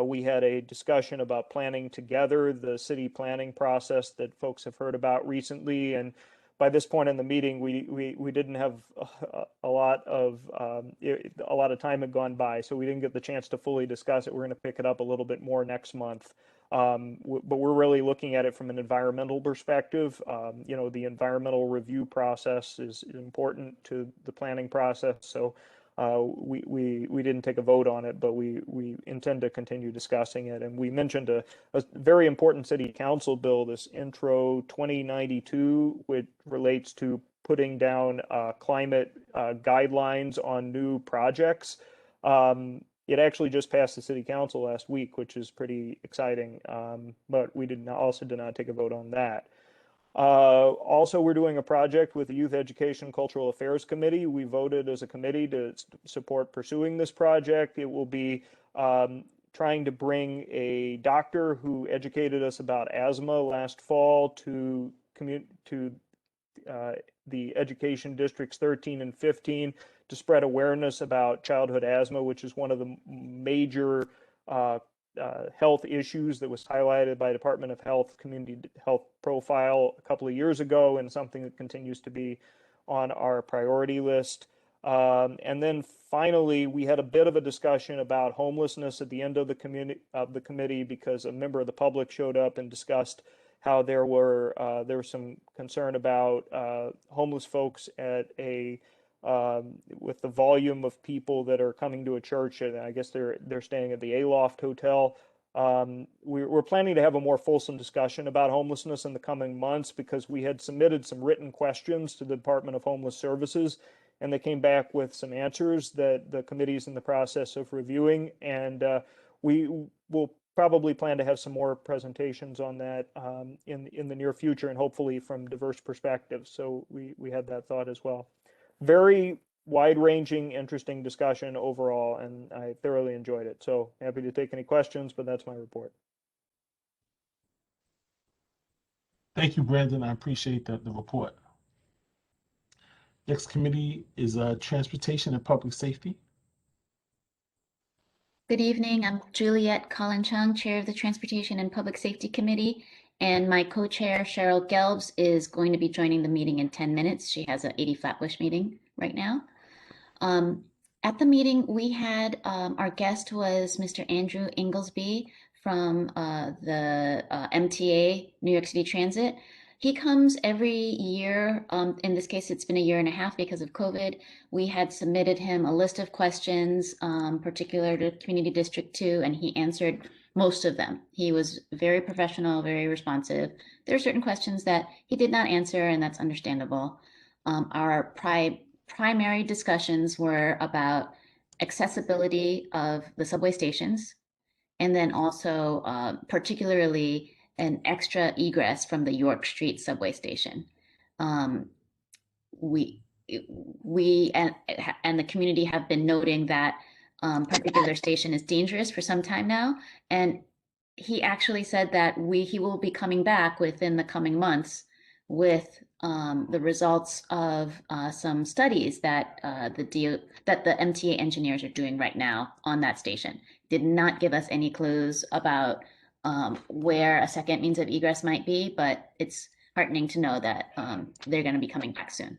We had a discussion about planning together, the city planning process that folks have heard about recently. And by this point in the meeting, we didn't have a lot of time had gone by, so we didn't get the chance to fully discuss it. We're going to pick it up a little bit more next month. But we're really looking at it from an environmental perspective. You know, the environmental review process is important to the planning process. So we didn't take a vote on it, but we intend to continue discussing it. And we mentioned a very important city council bill, this Intro 2092, which relates to putting down climate guidelines on new projects. It actually just passed the city council last week, which is pretty exciting, but we also did not take a vote on that. Also, we're doing a project with the Youth Education and Cultural Affairs Committee. We voted as a committee to support pursuing this project. It will be trying to bring a doctor who educated us about asthma last fall to the education districts 13 and 15 to spread awareness about childhood asthma, which is one of the major health issues that was highlighted by Department of Health Community Health Profile a couple of years ago, and something that continues to be on our priority list. And then finally, we had a bit of a discussion about homelessness at the end of the committee because a member of the public showed up and discussed how there was some concern about homeless folks at a with the volume of people that are coming to a church, and I guess they're staying at the Aloft Hotel. We're planning to have a more fulsome discussion about homelessness in the coming months, because we had submitted some written questions to the Department of Homeless Services, and they came back with some answers that the committee is in the process of reviewing, and we will probably plan to have some more presentations on that in the near future, and hopefully from diverse perspectives. So we had that thought as well. Very wide-ranging, interesting discussion overall, and I thoroughly enjoyed it. So happy to take any questions, but that's my report.
Thank you, Brandon. I appreciate the report. Next committee is Transportation and Public Safety.
Good evening. I'm Juliet Collin Chung, Chair of the Transportation and Public Safety Committee, and my co-chair, Cheryl Gelbs, is going to be joining the meeting in 10 minutes. She has an 80 Flatbush meeting right now. At the meeting, we had our guest was Mr. Andrew Inglesby from the MTA, New York City Transit. He comes every year. In this case, it's been a year and a half because of COVID. We had submitted him a list of questions, particular to Community District 2, and he answered most of them. He was very professional, very responsive. There are certain questions that he did not answer, and that's understandable. Our primary discussions were about accessibility of the subway stations, and then also particularly an extra egress from the York Street subway station. We and the community have been noting that particular station is dangerous for some time now, and he actually said that he will be coming back within the coming months with the results of some studies that the MTA engineers are doing right now on that station. Did not give us any clues about where a second means of egress might be, but it's heartening to know that they're going to be coming back soon.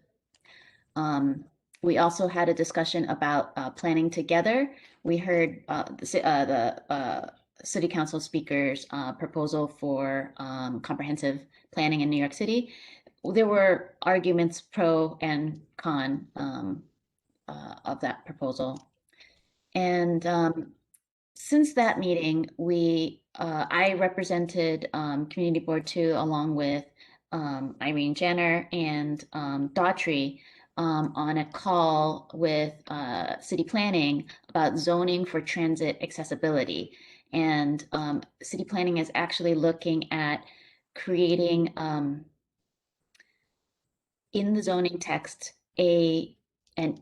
We also had a discussion about planning together. We heard the City Council speaker's proposal for comprehensive planning in New York City. There were arguments pro and con of that proposal. And since that meeting, I represented Community Board 2 along with Irene Jenner and Daughtry on a call with city planning about zoning for transit accessibility. And city planning is actually looking at creating in the zoning text an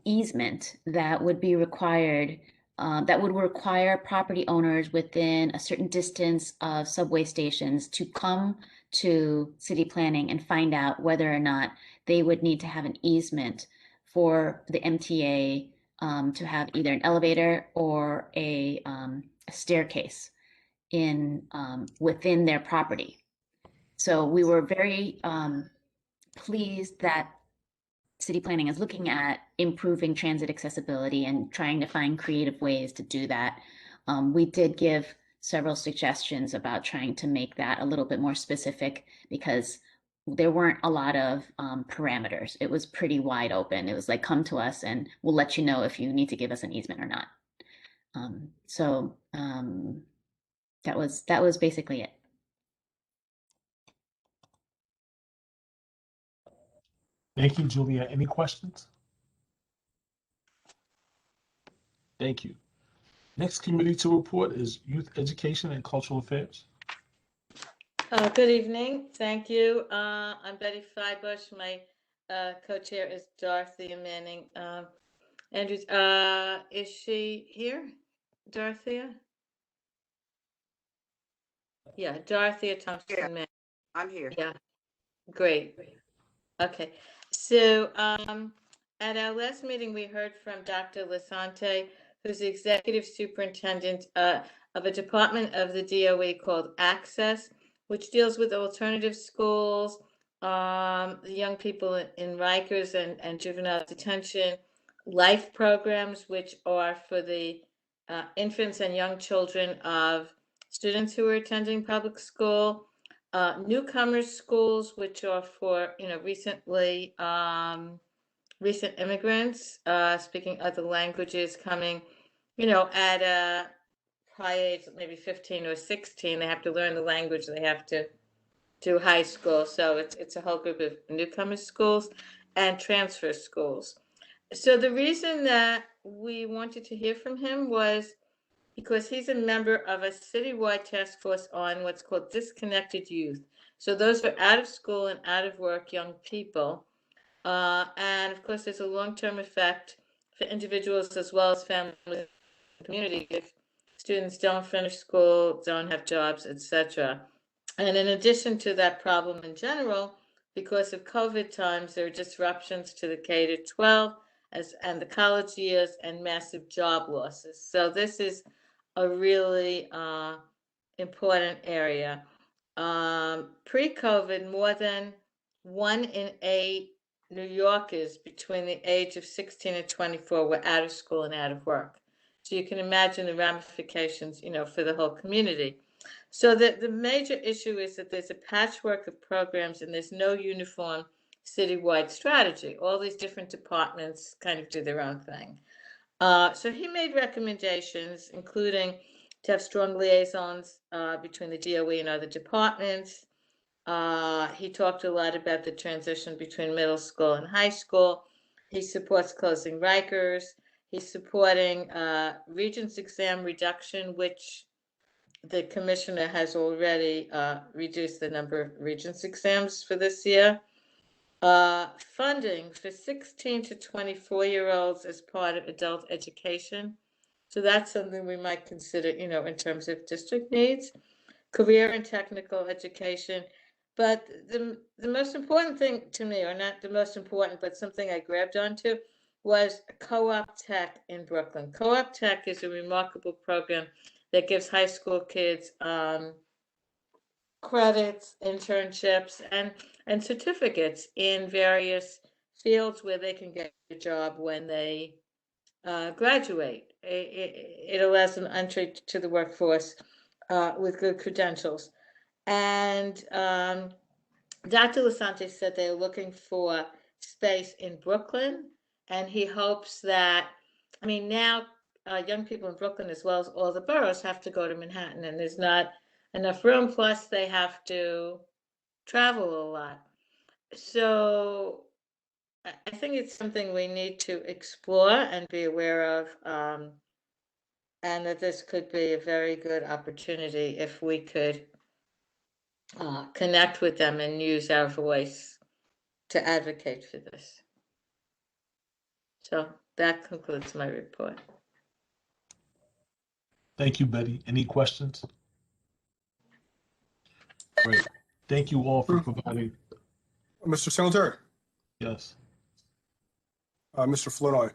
easement that would be required, that would require property owners within a certain distance of subway stations to come to city planning and find out whether or not they would need to have an easement for the MTA to have either an elevator or a staircase within their property. So we were very pleased that city planning is looking at improving transit accessibility and trying to find creative ways to do that. We did give several suggestions about trying to make that a little bit more specific, because there weren't a lot of parameters. It was pretty wide open. It was like, come to us and we'll let you know if you need to give us an easement or not. That was basically it.
Thank you, Julia. Any questions? Thank you. Next committee to report is Youth Education and Cultural Affairs.
Good evening. Thank you. I'm Betty Flatbush. My co-chair is Dorothea Manning. Andrews, is she here? Dorothea? Yeah, Dorothea Thompson Manning.
I'm here.
Yeah, great. Okay, so at our last meeting, we heard from Dr. Lasante, who's the executive superintendent of a department of the DOE called Access, which deals with alternative schools, the young people in Rikers and juvenile detention, life programs, which are for the infants and young children of students who are attending public school, newcomers schools, which are for recently recent immigrants, speaking other languages, coming, at a high age, maybe 15 or 16. They have to learn the language. They have to do high school. So it's a whole group of newcomer schools and transfer schools. So the reason that we wanted to hear from him was because he's a member of a citywide task force on what's called disconnected youth. So those are out of school and out of work young people. And of course, there's a long-term effect for individuals as well as families and community if students don't finish school, don't have jobs, etc. And in addition to that problem in general, because of COVID times, there are disruptions to the K to 12 and the college years and massive job losses. So this is a really important area. Pre-COVID, more than 1 in 8 New Yorkers between the age of 16 and 24 were out of school and out of work. So you can imagine the ramifications, for the whole community. So the major issue is that there's a patchwork of programs and there's no uniform citywide strategy. All these different departments kind of do their own thing. So he made recommendations, including to have strong liaisons between the DOE and other departments. He talked a lot about the transition between middle school and high school. He supports closing Rikers. He's supporting Regents exam reduction, which the commissioner has already reduced the number of Regents exams for this year. Funding for 16 to 24-year-olds as part of adult education. So that's something we might consider, in terms of district needs. Career and technical education. But the most important thing to me, or not the most important, but something I grabbed onto, was Co-op Tech in Brooklyn. Co-op Tech is a remarkable program that gives high school kids credits, internships, and certificates in various fields where they can get a job when they graduate. It allows them entry to the workforce with good credentials. And Dr. Lasante said they're looking for space in Brooklyn, and he hopes that, now young people in Brooklyn, as well as all the boroughs, have to go to Manhattan, and there's not enough room, plus they have to travel a lot. So I think it's something we need to explore and be aware of, and that this could be a very good opportunity if we could connect with them and use our voice to advocate for this. So that concludes my report.
Thank you, Betty. Any questions? Great. Thank you all for providing.
Mr. Singletary,
Yes.
Mr. Flournoy.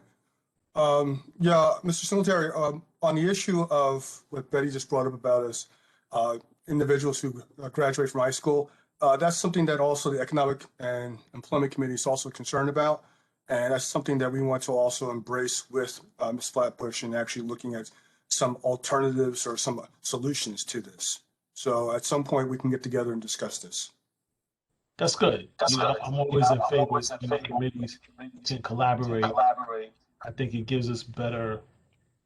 Yeah, Mr. Singletary, on the issue of what Betty just brought up about is individuals who graduate from high school, that's something that also the Economic and Employment Committee is also concerned about. And that's something that we want to also embrace with Ms. Flatbush and actually looking at some alternatives or some solutions to this. So at some point we can get together and discuss this.
That's good. I'm always in favor when committees can collaborate. I think it gives us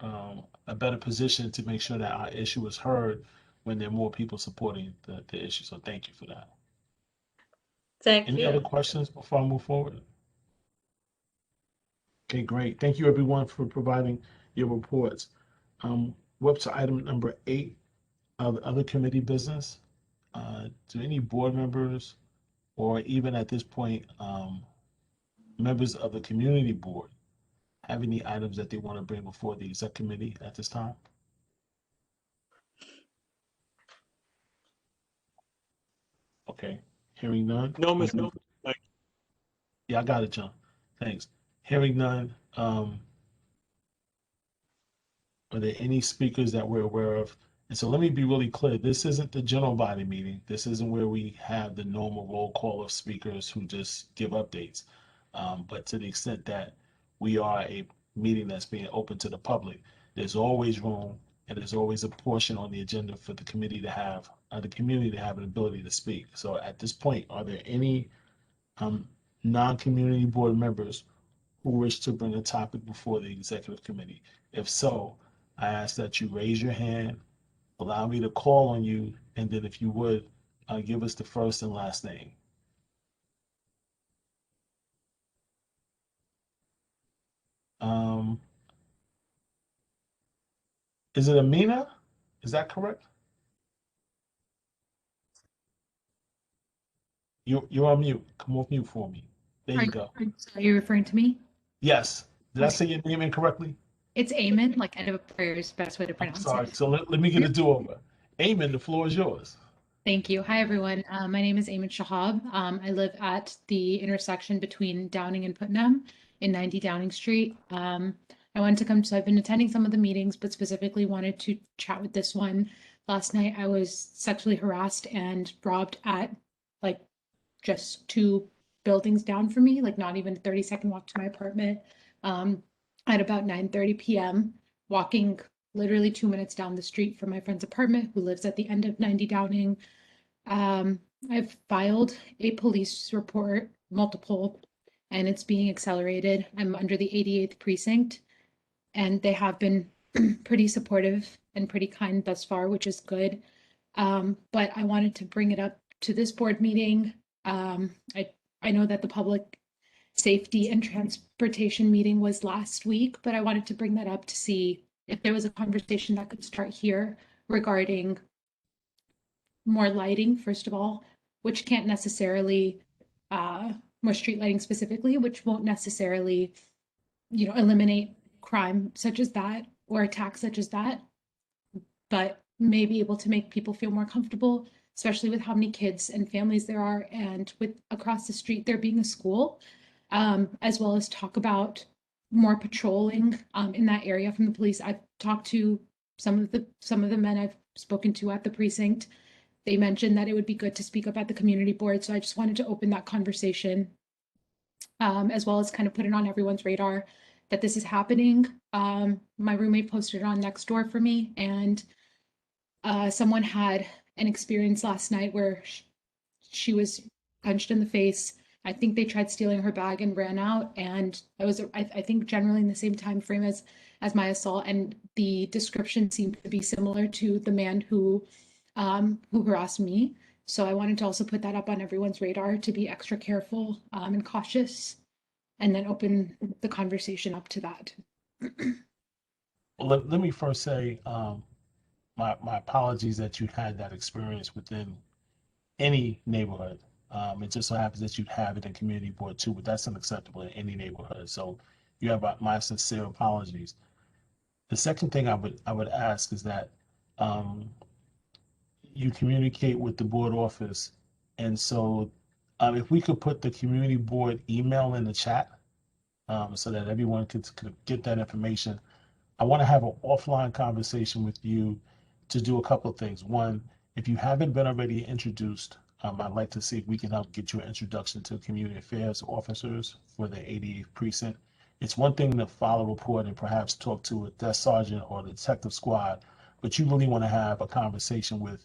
a better position to make sure that our issue is heard when there are more people supporting the issue. So thank you for that.
Thank you.
Any other questions before I move forward? Okay, great. Thank you everyone for providing your reports. We're up to item number 8 of other committee business. Do any board members or even at this point, members of the community board have any items that they want to bring before the exec committee at this time? Okay, hearing none.
No, Mr.
Yeah, I got it, John. Thanks. Hearing none. Are there any speakers that we're aware of? And so let me be really clear. This isn't the general body meeting. This isn't where we have the normal roll call of speakers who just give updates. But to the extent that we are a meeting that's being open to the public, there's always room and there's always a portion on the agenda for the committee to have, the community to have an ability to speak. So at this point, are there any non-community board members who wish to bring a topic before the executive committee? If so, I ask that you raise your hand, allow me to call on you, and then if you would, give us the first and last name. Is it Amina? Is that correct? You're on mute. Come off mute for me. There you go.
Are you referring to me?
Yes. Did I
Okay.
say your name incorrectly?
It's Eamon, like end of a prayer is the best way to
I'm
pronounce
sorry.
it.
So let me get a do-over. Eamon, the floor is yours.
Thank you. Hi, everyone. My name is Eamon Shahab. I live at the intersection between Downing and Putnam in 90 Downing Street. I wanted to come, so I've been attending some of the meetings, but specifically wanted to chat with this one. Last night, I was sexually harassed and robbed at like just 2 buildings down from me, like not even a 30-second walk to my apartment. At about 9:30 p.m., walking literally 2 minutes down the street from my friend's apartment, who lives at the end of 90 Downing. I've filed a police report, multiple, and it's being accelerated. I'm under the 88th precinct, and they have been pretty supportive and pretty kind thus far, which is good. But I wanted to bring it up to this board meeting. I know that the public safety and transportation meeting was last week, but I wanted to bring that up to see if there was a conversation that could start here regarding more lighting, first of all, which can't necessarily, more street lighting specifically, which won't necessarily, eliminate crime such as that or attacks such as that, but may be able to make people feel more comfortable, especially with how many kids and families there are, and with across the street there being a school, as well as talk about more patrolling in that area from the police. I've talked to some of the men I've spoken to at the precinct. They mentioned that it would be good to speak up at the community board, so I just wanted to open that conversation, as well as kind of put it on everyone's radar that this is happening. My roommate posted it on Nextdoor for me, and someone had an experience last night where she was punched in the face. I think they tried stealing her bag and ran out, and I was, I think, generally in the same time frame as my assault, and the description seemed to be similar to the man who harassed me. So I wanted to also put that up on everyone's radar to be extra careful and cautious, and then open the conversation up to that.
Well, let me first say my apologies that you had that experience within any neighborhood. It just so happens that you have it in community board too, but that's unacceptable in any neighborhood. So you have my sincere apologies. The second thing I would ask is that you communicate with the board office, and so if we could put the community board email in the chat, so that everyone could get that information. I want to have an offline conversation with you to do a couple of things. One, if you haven't been already introduced, I'd like to see if we can help get you an introduction to community affairs officers for the 88th precinct. It's one thing to file a report and perhaps talk to a desk sergeant or the detective squad, but you really want to have a conversation with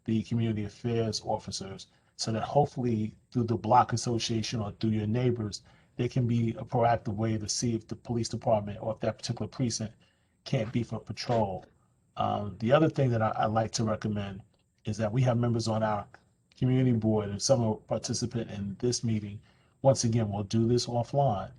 the community affairs officers so that hopefully through the block association or through your neighbors, there can be a proactive way to see if the police department or if that particular precinct can't be for patrol. The other thing that I like to recommend is that we have members on our community board, and some will participate in this meeting. Once again, we'll do this offline.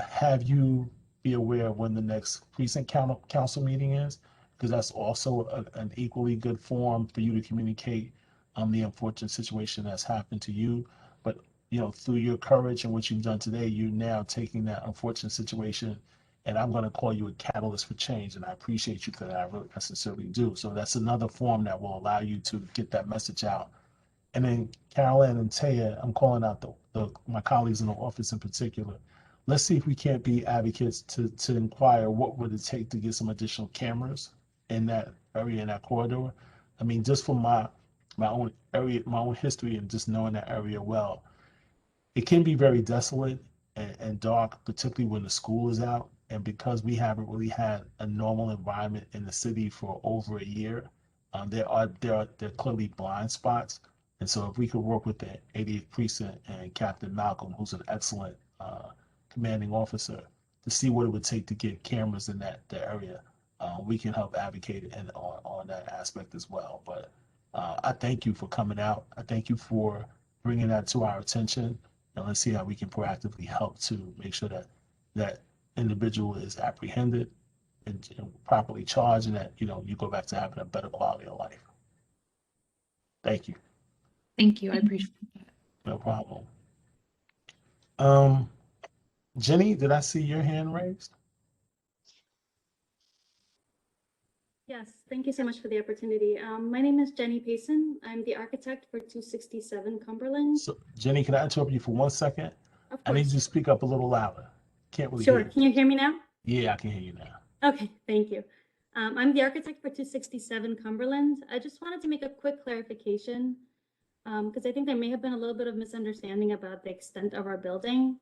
Have you be aware of when the next precinct council meeting is, because that's also an equally good forum for you to communicate the unfortunate situation that's happened to you. But through your courage and what you've done today, you're now taking that unfortunate situation, and I'm going to call you a catalyst for change. And I appreciate you for that. I sincerely do. So that's another form that will allow you to get that message out. And then Carolyn and Taya, I'm calling out my colleagues in the office in particular. Let's see if we can't be advocates to inquire what would it take to get some additional cameras in that area, in that corridor. I mean, just from my own area, my own history, and just knowing that area well, it can be very desolate and dark, particularly when the school is out. And because we haven't really had a normal environment in the city for over a year, there are clearly blind spots. And so if we could work with the 88th precinct and Captain Malcolm, who's an excellent commanding officer to see what it would take to get cameras in that area. We can help advocate on that aspect as well. But I thank you for coming out. I thank you for bringing that to our attention, and let's see how we can proactively help to make sure that that individual is apprehended and properly charged, and that you go back to having a better quality of life. Thank you.
Thank you. I appreciate that.
No problem. Jenny, did I see your hand raised?
Yes, thank you so much for the opportunity. My name is Jenny Payson. I'm the architect for 267 Cumberland.
So, Jenny, can I interrupt you for 1 second?
Of
I need
course.
you to speak up a little louder. Can't really
Sure.
hear you.
Can you hear me now?
Yeah, I can hear you now.
Okay, thank you. I'm the architect for 267 Cumberland. I just wanted to make a quick clarification because I think there may have been a little bit of misunderstanding about the extent of our building.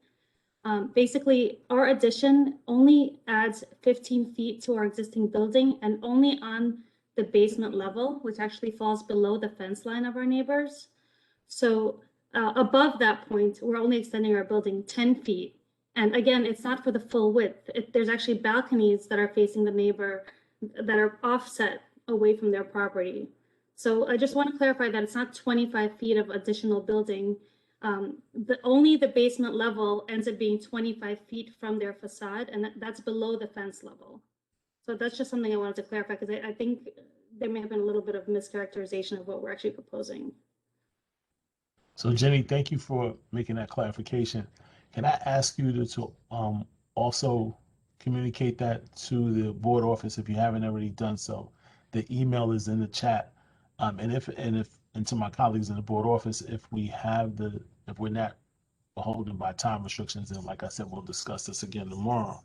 Basically, our addition only adds 15 feet to our existing building and only on the basement level, which actually falls below the fence line of our neighbors. So above that point, we're only extending our building 10 feet. And again, it's not for the full width. There's actually balconies that are facing the neighbor that are offset away from their property. So I just want to clarify that it's not 25 feet of additional building. Only the basement level ends up being 25 feet from their facade, and that's below the fence level. So that's just something I wanted to clarify because I think there may have been a little bit of mischaracterization of what we're actually proposing.
So, Jenny, thank you for making that clarification. Can I ask you to also communicate that to the board office if you haven't already done so? The email is in the chat, and to my colleagues in the board office, if we're not beholden by time restrictions, and like I said, we'll discuss this again tomorrow.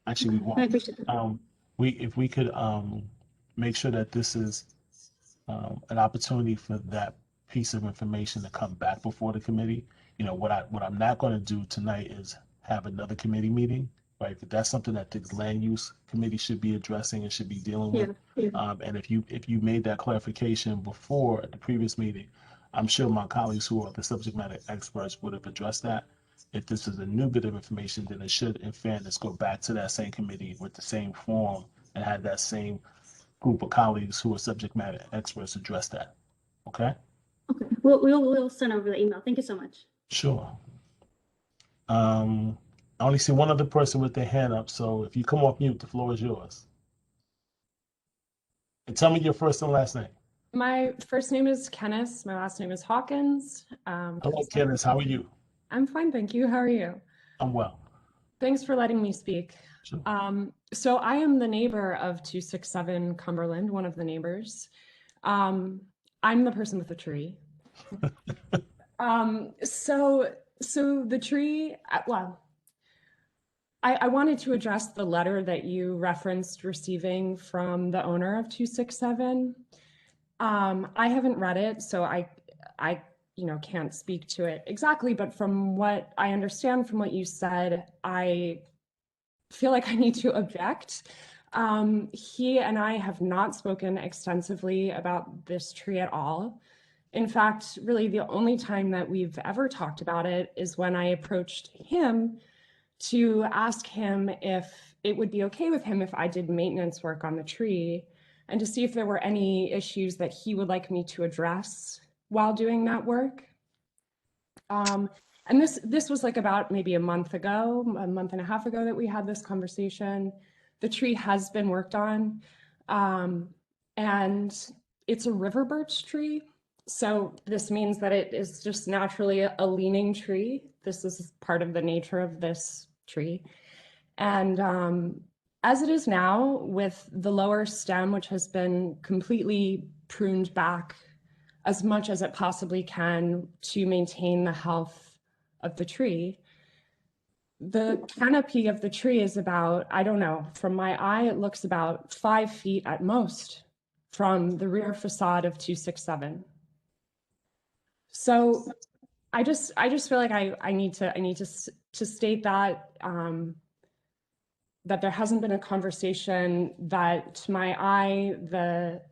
Actually, we won't.
I appreciate that.
If we could make sure that this is an opportunity for that piece of information to come back before the committee. What I'm not going to do tonight is have another committee meeting, right? But that's something that the land use committee should be addressing and should be dealing with. And if you made that clarification before at the previous meeting, I'm sure my colleagues who are the subject matter experts would have addressed that. If this is a new bit of information, then it should, in fairness, go back to that same committee with the same form and have that same group of colleagues who are subject matter experts address that. Okay?
Okay, we'll send over the email. Thank you so much.
Sure. I only see one other person with their hand up, so if you come off mute, the floor is yours. And tell me your first and last name.
My first name is Kenneth. My last name is Hawkins.
Hello, Kenneth. How are you?
I'm fine, thank you. How are you?
I'm well.
Thanks for letting me speak.
Sure.
So I am the neighbor of 267 Cumberland, one of the neighbors. I'm the person with the tree. So the tree, well, I wanted to address the letter that you referenced receiving from the owner of 267. I haven't read it, so I can't speak to it exactly, but from what I understand from what you said, I feel like I need to object. He and I have not spoken extensively about this tree at all. In fact, really the only time that we've ever talked about it is when I approached him to ask him if it would be okay with him if I did maintenance work on the tree and to see if there were any issues that he would like me to address while doing that work. And this was like about maybe a month and a half ago that we had this conversation. The tree has been worked on, and it's a river birch tree. So this means that it is just naturally a leaning tree. This is part of the nature of this tree. And as it is now, with the lower stem, which has been completely pruned back as much as it possibly can to maintain the health of the tree, the canopy of the tree is about, I don't know, from my eye, it looks about 5 feet at most from the rear facade of 267. So I just feel like I need to state that that there hasn't been a conversation, that to my eye, the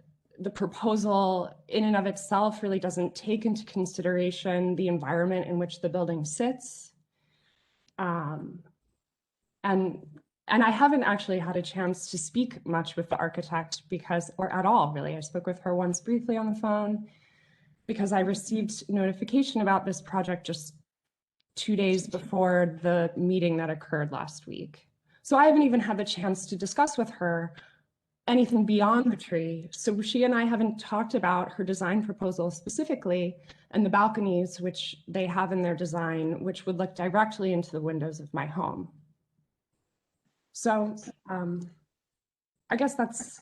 proposal in and of itself really doesn't take into consideration the environment in which the building sits. And I haven't actually had a chance to speak much with the architect or at all really. I spoke with her once briefly on the phone because I received notification about this project just 2 days before the meeting that occurred last week. So I haven't even had the chance to discuss with her anything beyond the tree. So she and I haven't talked about her design proposal specifically and the balconies which they have in their design, which would look directly into the windows of my home. So I guess that's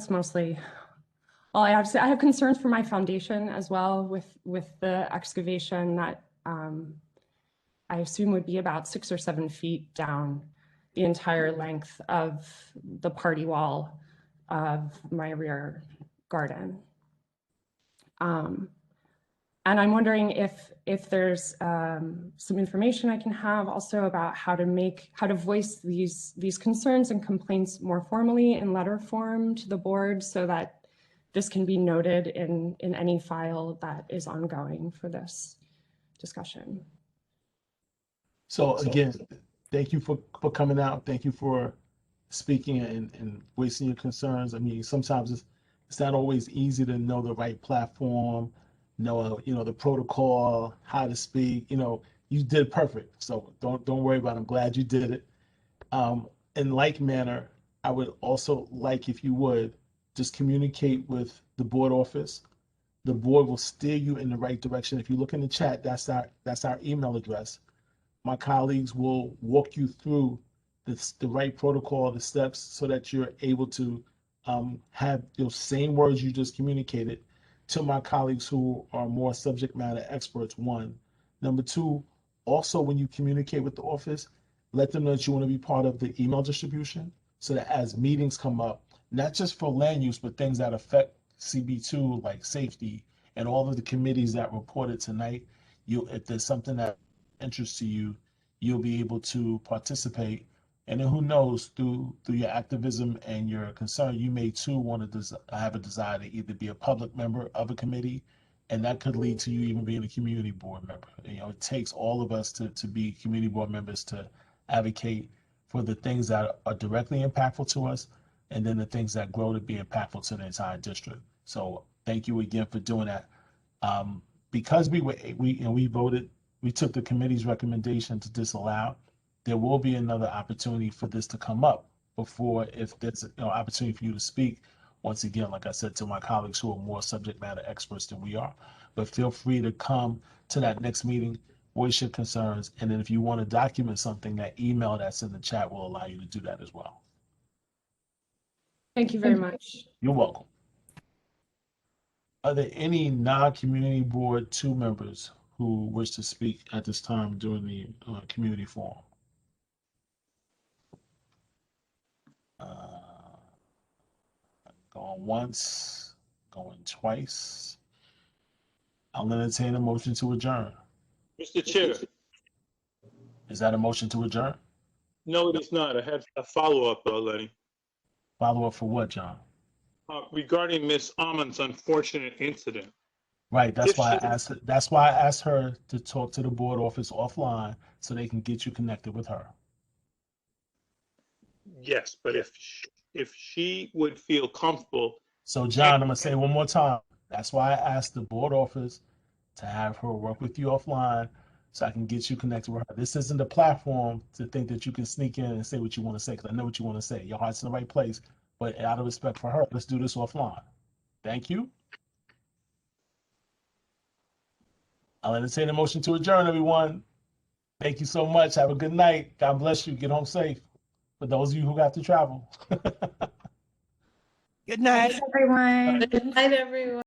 mostly all I have to say. I have concerns for my foundation as well with the excavation that I assume would be about 6 or 7 feet down the entire length of the party wall of my rear garden. And I'm wondering if there's some information I can have also about how to voice these concerns and complaints more formally in letter form to the board so that this can be noted in any file that is ongoing for this discussion.
So again, thank you for coming out. Thank you for speaking and voicing your concerns. I mean, sometimes it's not always easy to know the right platform, know the protocol, how to speak. You did perfect. So don't worry about it. I'm glad you did it. In like manner, I would also like, if you would, just communicate with the board office. The board will steer you in the right direction. If you look in the chat, that's our email address. My colleagues will walk you through the right protocol, the steps, so that you're able to have those same words you just communicated to my colleagues who are more subject matter experts, one. Number two, also when you communicate with the office, let them know that you want to be part of the email distribution so that as meetings come up, not just for land use, but things that affect CB2 like safety and all of the committees that reported tonight, if there's something that interests you, you'll be able to participate. And then who knows, through your activism and your concern, you may too want to have a desire to either be a public member of a committee, and that could lead to you even being a community board member. It takes all of us to be community board members to advocate for the things that are directly impactful to us, and then the things that grow to be impactful to the entire district. So thank you again for doing that. Because we voted, we took the committee's recommendation to disallow. There will be another opportunity for this to come up before, if there's an opportunity for you to speak. Once again, like I said, to my colleagues who are more subject matter experts than we are, but feel free to come to that next meeting, voice your concerns, and then if you want to document something, that email that's in the chat will allow you to do that as well.
Thank you very much.
You're welcome. Are there any non-community board 2 members who wish to speak at this time during the community forum? Going once, going twice. I'll entertain a motion to adjourn.
Mr. Chair.
Is that a motion to adjourn?
No, it is not. I had a follow-up, Lenny.
Follow up for what, John?
Regarding Miss Almond's unfortunate incident.
Right. That's why I asked her to talk to the board office offline so they can get you connected with her.
Yes, but if she would feel comfortable.
So John, I'm gonna say one more time. That's why I asked the board office to have her work with you offline so I can get you connected with her. This isn't a platform to think that you can sneak in and say what you want to say, because I know what you want to say. Your heart's in the right place, but out of respect for her, let's do this offline. Thank you. I'll entertain a motion to adjourn, everyone. Thank you so much. Have a good night. God bless you. Get home safe. For those of you who got to travel.
Good night,
everyone.
Good night, everyone.